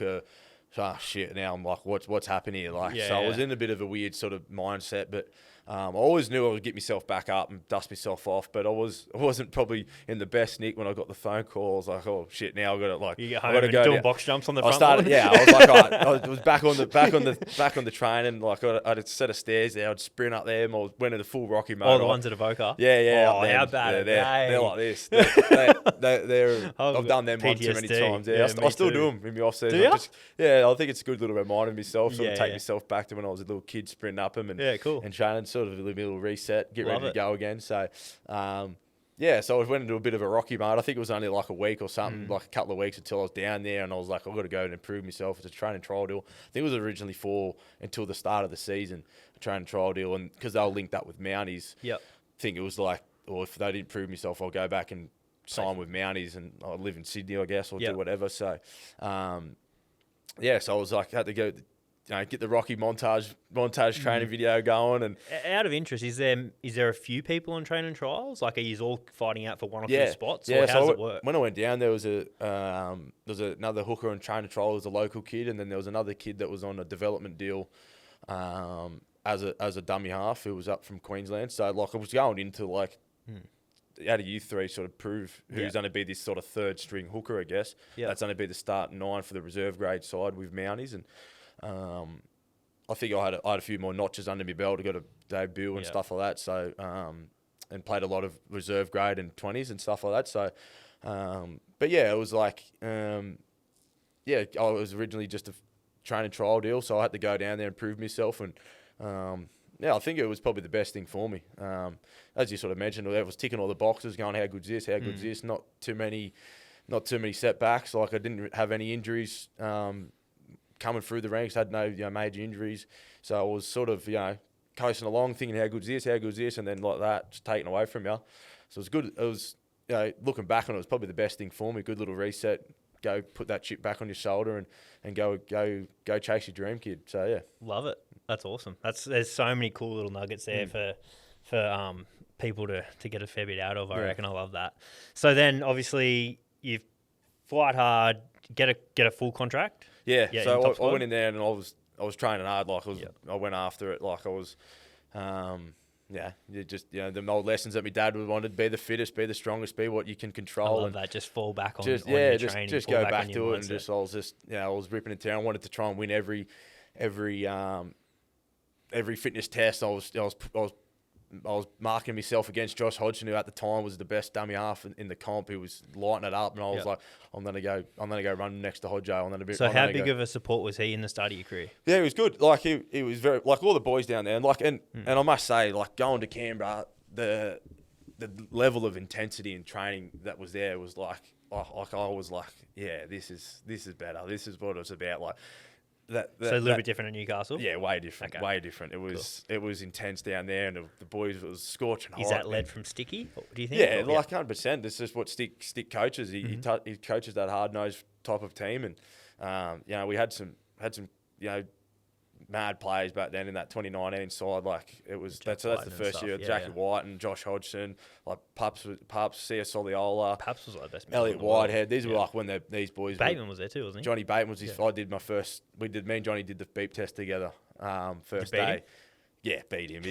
shit. Now I'm like, what's happening here? Like, I was in a bit of a weird sort of mindset, but I always knew I would get myself back up and dust myself off, but I wasn't probably in the best nick when I got the phone call. I was like, oh shit, now I've got to like, You get I home got to and go doing down. box jumps on the I front started, lawn. yeah. I was like, all right, I was back on the training. Like I had a set of stairs there. I'd sprint up there. I went into full Rocky mode. Oh, the ones at Avoca? Yeah. Oh, up there. how bad are They're they? like this. I've done them one too many PTSD. times. Yeah, I still me do too. them in my off Do season. ya? I think it's a good little reminder of myself. Sort of Yeah, take yeah. myself back to when I was a little kid, sprinting up them and Yeah, cool. and training. Sort of a little reset, get Love ready it. to go again. So. So I went into a bit of a rocky mode. I think it was only like a week or something, like a couple of weeks until I was down there, and I was like, I've got to go and improve myself. It's a training trial deal. I think it was originally until the start of the season, a training trial deal, and because they were linked up with Mounties, Yep. I think it was like, well, if they didn't prove myself, I'll go back and sign with Mounties, and I'll live in Sydney, I guess, or Yep. do whatever. So, so I was like, I had to go, get the Rocky montage training video going, and Out of interest, is there a few people on training trials? Like, are you all fighting out for one or yeah, two spots? yeah. Or how So does it work? when I went down, there was another hooker on training trial. There was a local kid, and then there was another kid that was on a development deal, as a dummy half who was up from Queensland. So like I was going into like. Out of you three, sort of prove who's going to be this sort of third string hooker, I guess. Yeah. That's going to be the start 9 for the reserve grade side with Mounties, and I think I had a few more notches under my belt. I got a debut and stuff like that. So and played a lot of reserve grade and 20s and stuff like that. So, but yeah, it was like I was originally just a training trial deal, so I had to go down there and prove myself, and I think it was probably the best thing for me. As you sort of mentioned, I was ticking all the boxes, going, how good's this? How good's this? Not too many setbacks. Like I didn't have any injuries coming through the ranks. Had no major injuries, so I was sort of coasting along, thinking, how good's this? How good's this? And then like that, just taken away from you. So it was good. It was looking back on it, was probably the best thing for me. Good little reset. Go put that chip back on your shoulder and go chase your dream, kid. So yeah, Love it. That's awesome. There's so many cool little nuggets there for people to get a fair bit out of. I reckon. I love that. So then obviously you fight hard, get a full contract. Yeah. in So top I squad? went in there and I was training hard. Like I went after it. Like I was, the old lessons that my dad would wanted: be the fittest, be the strongest, be what you can I control. love that. Just fall back on Just on your just training. just fall go back on to your it, and mindset. I was ripping it down. I wanted to try and win every fitness test. I was marking myself against Josh Hodgson, who at the time was the best dummy half in the comp. He was lighting it up, and I was like, I'm gonna go run next to Hodjo. So how big of a support was he in the start of your career? Yeah, he was good. Like he was very like all the boys down there, and and I must say, like going to Canberra, the level of intensity and training that was there was like I was like, yeah, this is better. This is what it's about. Like that So a little bit different in Newcastle? Yeah, way different. Okay. Way different. It was intense down there, and the boys, it was scorching hot. Is that led from Sticky? Do you think? Yeah, Or- like 100%. This is what Stick coaches. He coaches that hard nosed type of team, and we had some mad players back then in that 2019 side. Like it was that's the White and first stuff. year. Yeah, Jackie yeah. White and Josh Hodgson, like Pups, Cia Soliola, Paps was like the best. Elliot midfielder in the world. Whitehead. These were Yeah. like when these boys. Bateman was there too, wasn't he? Johnny Bateman was his. I did my first. Me and Johnny did the beep test together. First beat day. him? Yeah, beat him.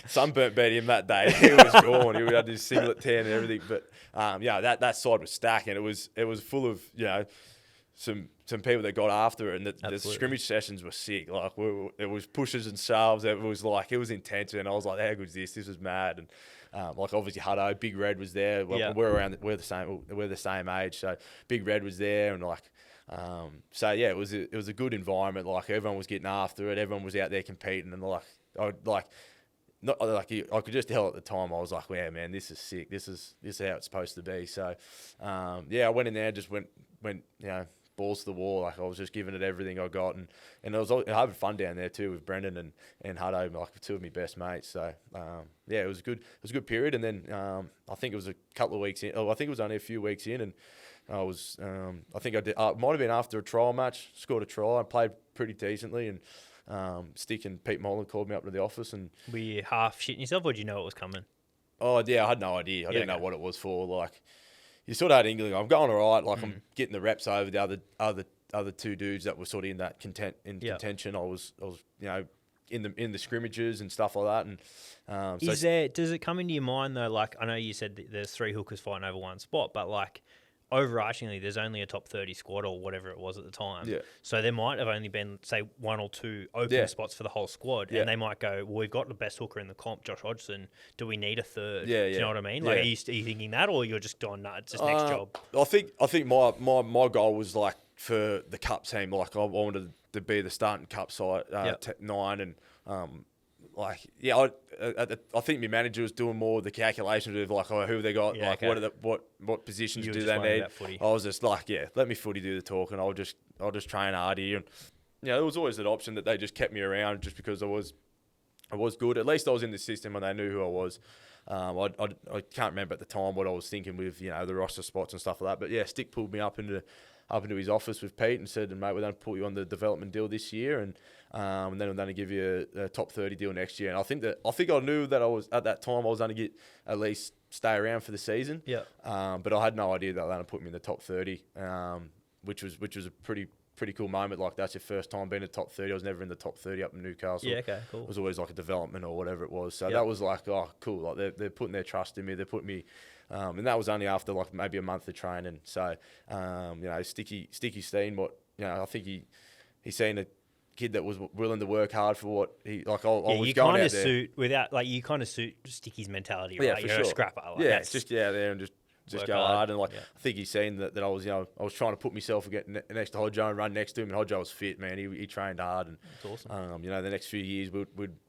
Sunburnt beat him that day. He was gone. He had his singlet tan and everything. But that side was stacked, and it was full of some people that got after it, and the Absolutely. scrimmage sessions were sick. Like it was pushes and shoves. It was intense, and I was like, how good is this? This was mad. And like obviously Hutto, Big Red was there. Well, Yeah. we're the same age, so Big Red was there, and like. It was a good environment. Like everyone was getting after it. Everyone was out there competing, and I could just tell at the time. I was like, "Wow, man, this is sick. This is how it's supposed to be." So, I went in there, just went balls to the wall. Like I was just giving it everything I got, and I was having fun down there too with Brendan and Hutto, like two of my best mates. So it was good. It was a good period, and then I think it was a couple of weeks in. Oh, I think it was only a few weeks in, and I was. I think I did. It might have been after a trial match. Scored a try. I played pretty decently, and Stick and Pete Molan called me up to the office, and Were you half shitting yourself, or did you know it was coming? oh yeah, I had no idea. I didn't know okay. what it was for. Like you sort of had inkling. I'm going all right. Like I'm getting the reps over the other two dudes that were sort of in that contention. I was in the scrimmages and stuff like that. And does it come into your mind though? Like, I know you said that there's 3 hookers fighting over one spot, but like overarchingly, there's only a top 30 squad or whatever it was at the time. Yeah. So there might have only been, say, 1 or 2 open spots for the whole squad, and they might go, well, we've got the best hooker in the comp, Josh Hodgson. Do we need a third? Yeah, Do you know what I mean? Like, are you thinking that, or you're just going, nah, it's just next job? I think my goal was like for the cup team. Like I wanted to be the starting cup side 9 and. I think my manager was doing more of the calculations of like, who they got, what positions do they need. I was just like, let me footy do the talk, and I'll just train hard here. And there was always that option that they just kept me around just because I was good. At least I was in the system and they knew who I was. I can't remember at the time what I was thinking with the roster spots and stuff like that. But Stick pulled me up into his office with Pete and said, mate, we're going to put you on the development deal this year, and then we're going to give you a top 30 deal next year. And I think I knew that I was at that time I was going to get at least stay around for the season. Yeah. But I had no idea that they were going to put me in the top 30, which was a pretty cool moment. Like, that's your first time being in the top 30. I was never in the top 30 up in Newcastle. Yeah, okay, cool. It was always like a development or whatever it was. So that was like, oh, cool. Like they're putting their trust in me. They put me, and that was only after like maybe a month of training. So, Sticky seen what, I think he seen a kid that was willing to work hard for what he, like, I was going out there. You kind of suit Sticky's mentality, right? Yeah, for sure. A scrapper. Like, just get out there and just go hard. And I think he's seen that I was, I was trying to put myself next to Hodjo and run next to him, and Hodjo was fit, man. He trained hard, and that's awesome. The next few years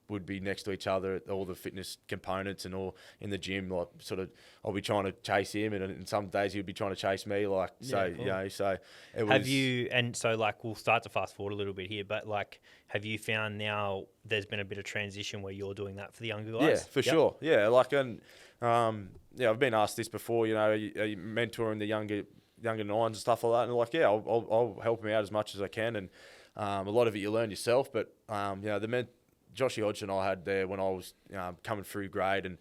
would be next to each other at all the fitness components and all in the gym. Like, sort of, I'll be trying to chase him, and some days he'd be trying to chase me. Like, so cool. So it was. Have you? And so, like, we'll start to fast forward a little bit here, but like, have you found now there's been a bit of transition where you're doing that for the younger guys? Yeah, for sure. Yeah, like, and I've been asked this before. Are you mentoring the younger nines and stuff like that? And like, I'll help them out as much as I can. And a lot of it you learn yourself. But Joshy Hodgson I had there when I was coming through grade, and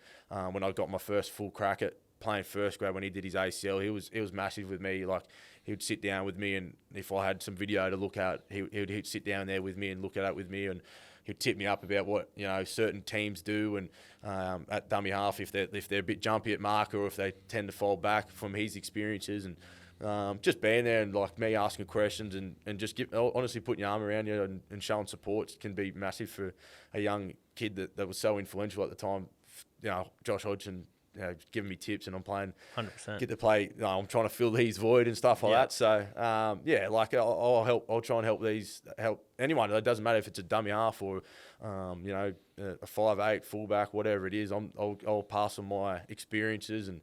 when I got my first full crack at playing first grade when he did his ACL, he was massive with me. Like, he would sit down with me, and if I had some video to look at, he'd sit down there with me and look at it with me, and he'd tip me up about what certain teams do, and at dummy half if they're a bit jumpy at marker, or if they tend to fall back from his experiences, and just being there and like me asking questions and just honestly putting your arm around you and showing support can be massive for a young kid that was so influential at the time. Josh Hodgson, giving me tips, and I'm playing 100%. Get to play. I'm trying to fill his void and stuff like that. So like I'll help. I'll try and help anyone. It doesn't matter if it's a dummy half or a 5'8" fullback, whatever it is. I'll pass on my experiences and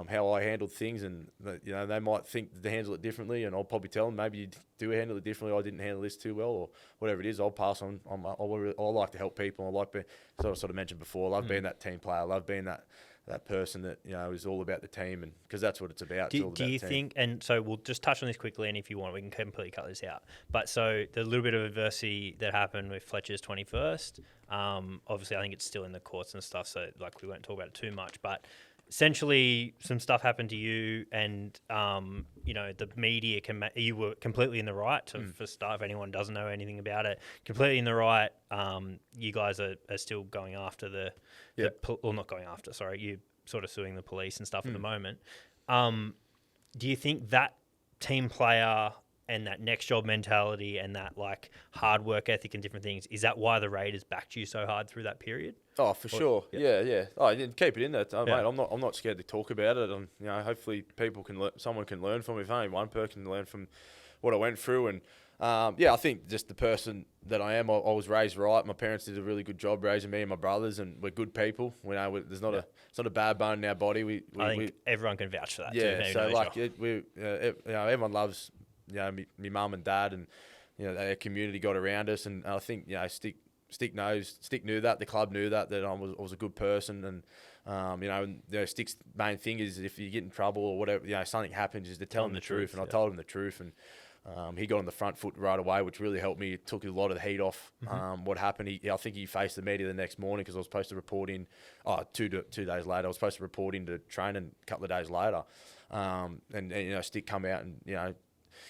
how I handled things, and they might think to handle it differently, and I'll probably tell them maybe you do handle it differently. I didn't handle this too well, or whatever it is. I'll pass on. I like to help people. I like being, sort of mentioned before. I love being that team player. I love being that person that is all about the team, and because that's what it's about. Do you think? And so we'll just touch on this quickly, and if you want, we can completely cut this out. But so the little bit of adversity that happened with Fletcher's 21st. Obviously, I think it's still in the courts and stuff, so like we won't talk about it too much. But essentially, some stuff happened to you, and the media you were completely in the right for stuff. If anyone doesn't know anything about it, completely in the right. You guys are still going after not going after. Sorry, you sort of suing the police and stuff at the moment. Do you think that team player and that next job mentality and that like hard work ethic and different things, is that why the Raiders backed you so hard through that period? Oh, for sure. Yeah. Oh, keep it in there, mate. I'm not scared to talk about it. And hopefully people someone can learn from it. If only one person can learn from what I went through. And I think just the person that I am, I was raised right. My parents did a really good job raising me and my brothers, and we're good people. There's not a bad bone in our body. I think everyone can vouch for that. Yeah. So like everyone loves my mum and dad, and our community got around us, and I think Stick knew that, the club knew that I was a good person, and Stick's main thing is if you get in trouble or whatever, something happens, is to tell him the truth. And I told him the truth, and he got on the front foot right away, which really helped me. It took a lot of the heat off what happened. I think he faced the media the next morning because I was supposed to report in 2 days later. I was supposed to report into training a couple of days later, and Stick come out and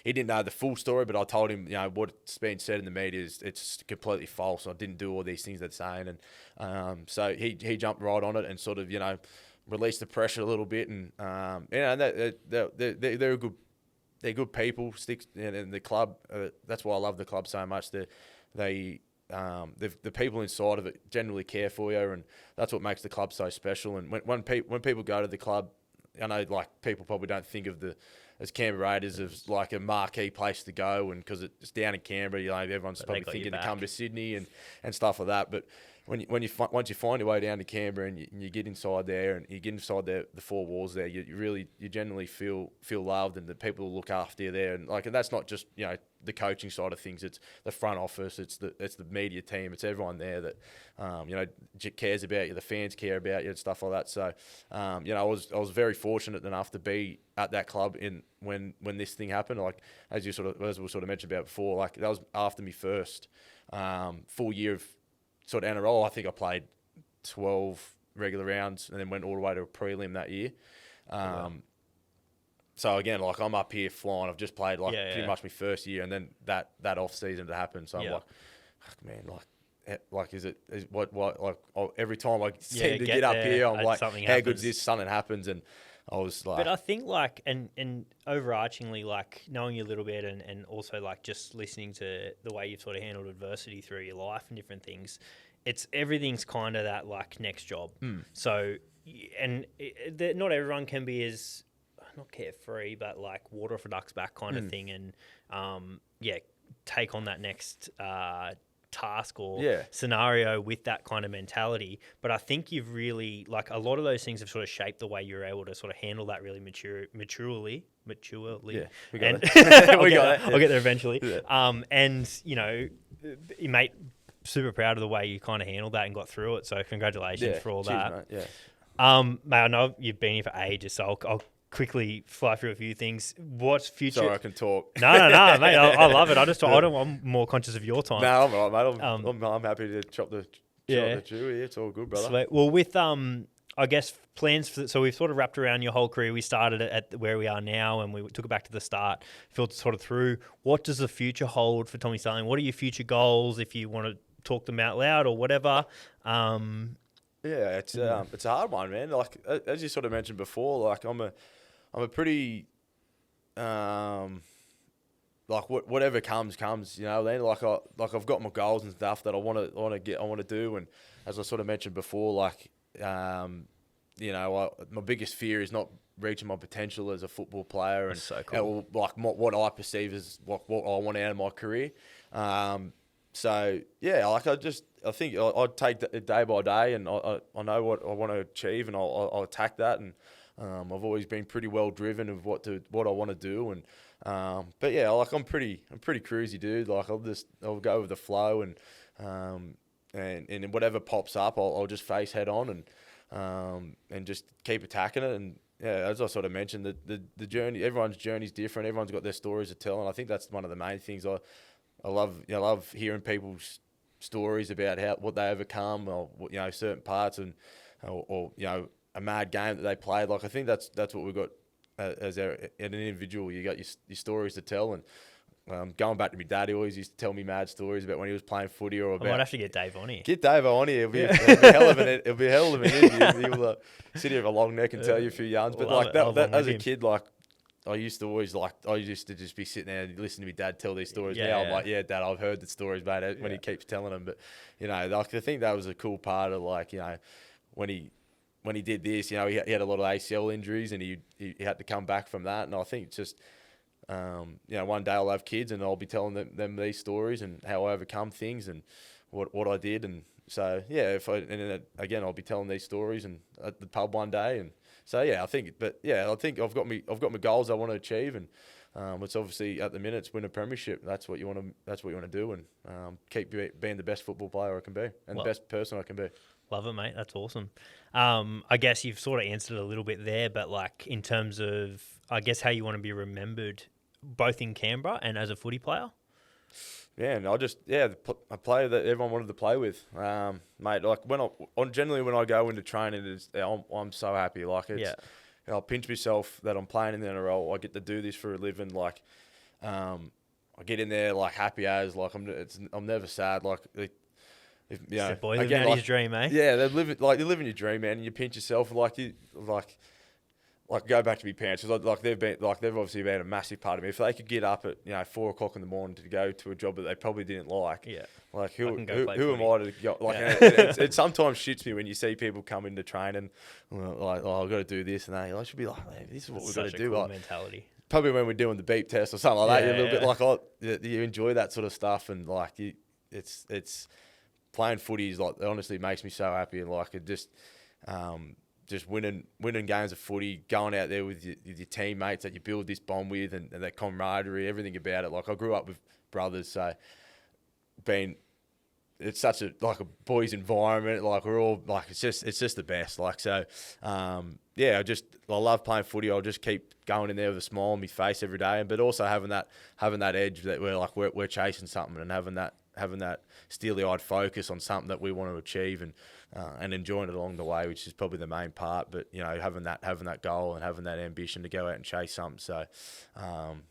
he didn't know the full story, but I told him, what's been said in the media it's completely false. I didn't do all these things they're saying, and so he jumped right on it and sort of released the pressure a little bit, and they're a good. They're good people. And the club. That's why I love the club so much. The people inside of it generally care for you, and that's what makes the club so special. And when people go to the club, I know like people probably don't think of as Canberra Raiders as like a marquee place to go, and because it's down in Canberra, everyone's probably thinking to come to Sydney and stuff like that. But once you find your way down to Canberra and you get inside there and you get inside the four walls there, you generally feel loved, and the people will look after you there. And that's not just the coaching side of things. It's the front office. It's the media team. It's everyone there that cares about you. The fans care about you and stuff like that. So I was very fortunate enough to be at that club when this thing happened. Like as we sort of mentioned about before, like that was after me first full year of sort of NRL. I think I played 12 regular rounds and then went all the way to a prelim that year. So again, like I'm up here flying. I've just played pretty much my first year, and then that off season to happen. So I'm like, man, every time I seem to get up here, I'm like, how good is this? Something happens, and I was like, but I think like and overarchingly, like knowing you a little bit, and also like just listening to the way you've sort of handled adversity through your life and different things, everything's kind of that like next job. So not everyone can be as not carefree, but like water off a duck's back kind of thing, and take on that next task or scenario with that kind of mentality. But I think you've really, like, a lot of those things have sort of shaped the way you're able to sort of handle that really maturely. Yeah, we got and it. I'll get there eventually. Yeah. And mate, super proud of the way you kind of handled that and got through it. So congratulations for all that. Mate. Yeah. Mate, I know you've been here for ages, so I'll quickly fly through a few things. What's future? Sorry, I can talk. No, mate. I love it. I'm more conscious of your time. No, I'm all right, mate. I'm happy to chop the Jew here. It's all good, brother. Sweet. Well, with I guess plans for. So we've sort of wrapped around your whole career. We started at where we are now, and we took it back to the start. Filtered sort of through. What does the future hold for Tommy Starling? What are your future goals, if you want to talk them out loud or whatever? Yeah, it's a hard one, man. Like as you sort of mentioned before, like I'm a pretty whatever comes, then like I've got my goals and stuff that I want to do, and as I sort of mentioned before, like my biggest fear is not reaching my potential as a football player. That's so cool. What I perceive as what I want out of my career. So yeah, like I think I'd take it day by day, and I know what I want to achieve, and I'll attack that. And I've always been pretty well driven of what I want to do, and but yeah, like I'm pretty cruisy, dude. Like I'll go with the flow, and whatever pops up, I'll just face head on, and just keep attacking it. And yeah, as I sort of mentioned, the journey, everyone's journey's different. Everyone's got their stories to tell, and I think that's one of the main things I love hearing people's stories about what they overcome, or certain parts, and or a mad game that they played. Like I think that's what we've got as an individual. You got your stories to tell, and going back to my dad, he always used to tell me mad stories about when he was playing footy or about. I might have to get Dave on here. Get Dave on here. It'll be a hell of an interview. He'll sit here with a long neck and tell you a few yarns. But like that as a kid, like. I used to just be sitting there and listening to my dad tell these stories. Now I'm like, yeah, Dad, I've heard the stories, mate, when he keeps telling them. But, like I think that was a cool part of, like, when he did this, he had a lot of ACL injuries, and he had to come back from that. And I think just, one day I'll have kids and I'll be telling them these stories and how I overcome things and what I did. And so, yeah, again, I'll be telling these stories and at the pub one day. And so, yeah, I think I've got my goals I want to achieve, and it's obviously at the minute it's win a premiership. That's what you want to do, and keep being the best football player I can be and the best person I can be. Love it, mate. That's awesome. I guess you've sort of answered it a little bit there, but like in terms of, I guess, how you want to be remembered, both in Canberra and as a footy player. Yeah, and a player that everyone wanted to play with, mate. Like when I go into training, I'm so happy. Like I'll pinch myself that I'm playing in the NRL. I get to do this for a living. Like I get in there like happy as like I'm never sad. Like if, you know, the boy living out his dream, eh? Yeah, they're living your dream, man. And you pinch yourself like go back to my parents because they've obviously been a massive part of me. If they could get up at 4 o'clock in the morning to go to a job that they probably didn't like, like who am I to go? Like it sometimes shits me when you see people come into training like I've got to do this and that. I should be like, man, this is what we've got to do. Cool like, mentality. Probably when we're doing the beep test or something like that, you're a little bit like you enjoy that sort of stuff and like it's playing footy is like it honestly makes me so happy and like it just winning games of footy, going out there with your teammates that you build this bond with and that camaraderie, everything about it. Like I grew up with brothers, so it's such a boys' environment. Like we're all like it's just the best. Like so, I love playing footy. I'll just keep going in there with a smile on my face every day, but also having that edge that we're chasing something and having that steely-eyed focus on something that we want to achieve and enjoying it along the way, which is probably the main part. But having that goal and having that ambition to go out and chase something. So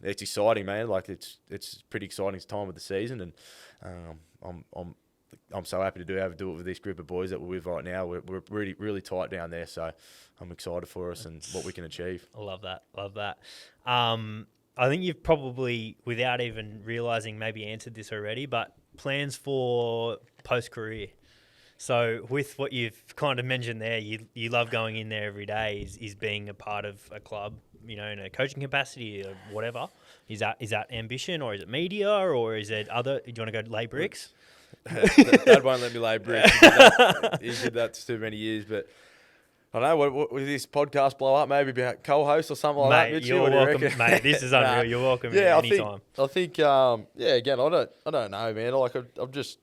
it's exciting, man. Like it's pretty exciting time of the season, and I'm so happy to do it with this group of boys that we're with right now. We're really really tight down there, so I'm excited for us and what we can achieve. I love that. I think you've probably, without even realising, maybe answered this already, but plans for post-career. So with what you've kind of mentioned there, you love going in there every day, is being a part of a club, in a coaching capacity or whatever. Is that ambition, or is it media, or is it other? Do you want to go lay bricks? Dad won't let me lay bricks. He did that for too many years, but I don't know, what will this podcast blow up? Maybe be a co-host or something like that, Mitch? You're welcome, mate. This is unreal. You're welcome anytime. I think, again, I don't know, man. Like, I'm just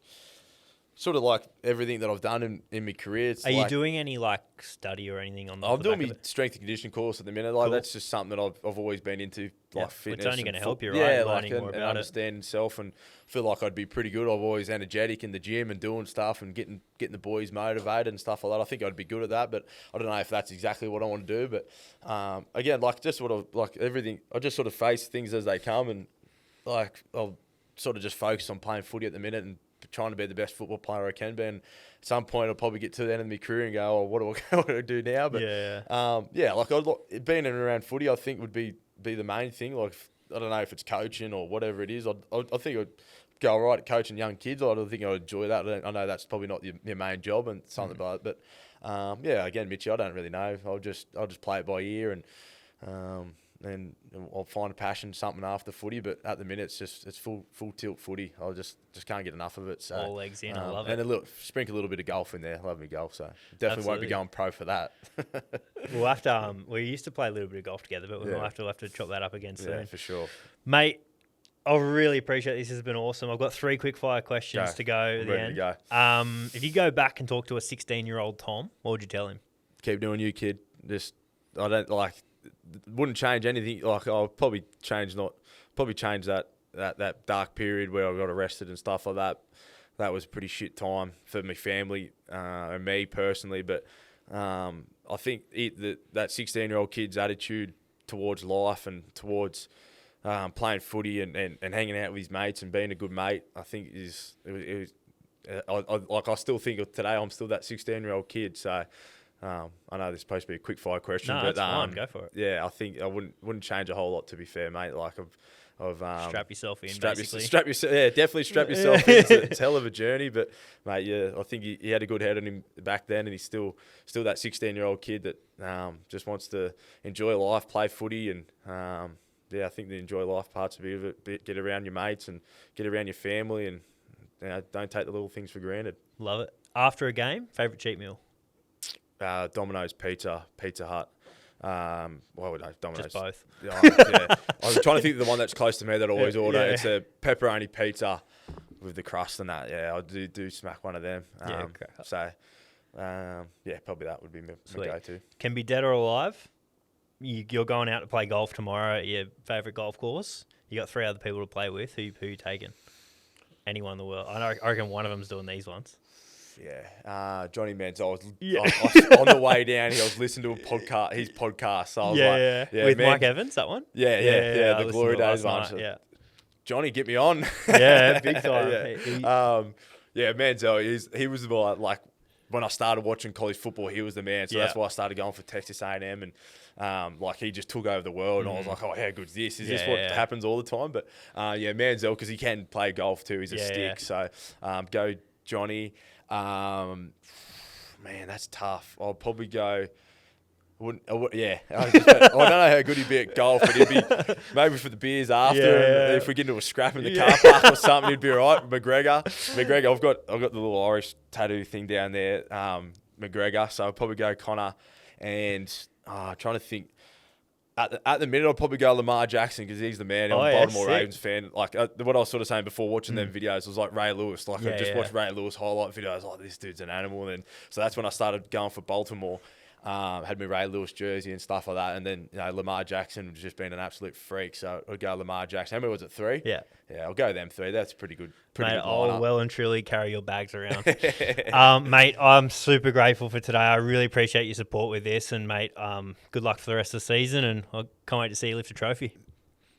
sort of like everything that I've done in my career. Are you doing any study or anything on the I'm doing my strength and conditioning course at the minute. Like, that's just something that I've always been into, like fitness. It's only going to help you, right? Yeah, Learning more and about understanding self, and feel like I'd be pretty good. I'm always energetic in the gym and doing stuff and getting the boys motivated and stuff like that. I think I'd be good at that, but I don't know if that's exactly what I want to do. But again, everything, I just sort of face things as they come, and I'll sort of just focus on playing footy at the minute and trying to be the best football player I can be. And at some point, I'll probably get to the end of my career and go, what do I do now? But being in and around footy, I think would be the main thing. Like, I don't know if it's coaching or whatever it is. I think I'd go all right at coaching young kids. I don't think I'd enjoy that. I know that's probably not your main job and something like that. But again, Mitchie, I don't really know. I'll just play it by ear and I'll find a passion, something after footy. But at the minute, it's full tilt footy. I just can't get enough of it. So all legs in, I love it. And sprinkle a little bit of golf in there. I love me golf, so definitely won't be going pro for that. We'll have to. We used to play a little bit of golf together, but we'll have to chop that up again soon. Yeah, for sure, mate. I really appreciate this. This has been awesome. I've got 3 quick fire questions to go at the end. To go. If you go back and talk to a 16-year-old Tom, what would you tell him? Keep doing you, kid. I don't wouldn't change anything. Like, I'll probably change that dark period where I got arrested and stuff like that. That was a pretty shit time for my family and me personally. But I think that 16-year-old kid's attitude towards life and towards playing footy and hanging out with his mates and being a good mate, I think I still think of today I'm still that 16-year-old kid. So I know this is supposed to be a quick fire question, but it's fine. Go for it. Yeah, I think I wouldn't change a whole lot, to be fair, mate. Like I've strap yourself in, definitely strap yourself in. It's a hell of a journey, but mate, I think he had a good head on him back then, and he's still that 16-year-old kid that just wants to enjoy life, play footy, and I think the enjoy life part's a bit of it. Get around your mates and get around your family, and don't take the little things for granted. Love it. After a game, favourite cheat meal? Domino's Pizza Hut. Why would I? Domino's. Just both. Yeah. I was trying to think of the one that's close to me that I always order. Yeah. It's a pepperoni pizza with the crust and that. Yeah, I do smack one of them. Probably that would be my go-to. Can be dead or alive. You're going out to play golf tomorrow at your favourite golf course. You got 3 other people to play with. Who you taking? Anyone in the world. I reckon one of them's doing these ones. Yeah, Johnny Manziel. I on the way down here, I was listening to his podcast. So I was with Mike Evans, that one. Yeah, the Glory Days one. Yeah, Johnny, get me on. Yeah, big time. Manziel, he was like when I started watching college football, he was the man. So that's why I started going for Texas A&M, and like he just took over the world. And I was like, oh, how good's this? Is this what happens all the time? But Manziel, because he can play golf too. He's a stick. So go Johnny. Man, that's tough. I'll probably go. I don't know how good he'd be at golf, but he'd be maybe for the beers after. Yeah. And if we get into a scrap in the car park or something, he'd be all right. McGregor, I've got the little Irish tattoo thing down there. McGregor, so I'll probably go Connor, and trying to think. At the minute, I'll probably go Lamar Jackson because he's the man. I'm a Baltimore Ravens fan. Like what I was sort of saying before, watching them videos was like Ray Lewis. Like I just watched Ray Lewis highlight videos. Like this dude's an animal, and so that's when I started going for Baltimore. Had my Ray Lewis jersey and stuff like that, and then Lamar Jackson has just been an absolute freak. So I'll go Lamar Jackson. How many was it? 3? Yeah, I'll go them 3. That's pretty good. Mate, good I'll lineup. well and truly carry your bags around. Mate, I'm super grateful for today. I really appreciate your support with this, and mate, good luck for the rest of the season, and I can't wait to see you lift a trophy.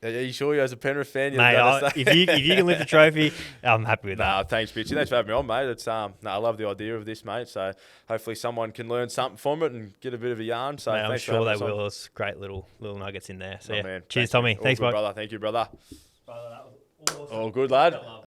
Are you sure you're as a Penrith fan? Mate, if you can lift a trophy, I'm happy with that. Thanks, Bitchy. Thanks for having me on, mate. It's I love the idea of this, mate. So hopefully someone can learn something from it and get a bit of a yarn. So mate, I'm thanks sure for they having us will. on. It's great little nuggets in there. So Man. cheers, Tommy. Thanks, good, mate. brother. Thank you, brother. Brother, that was awesome. All good, lad.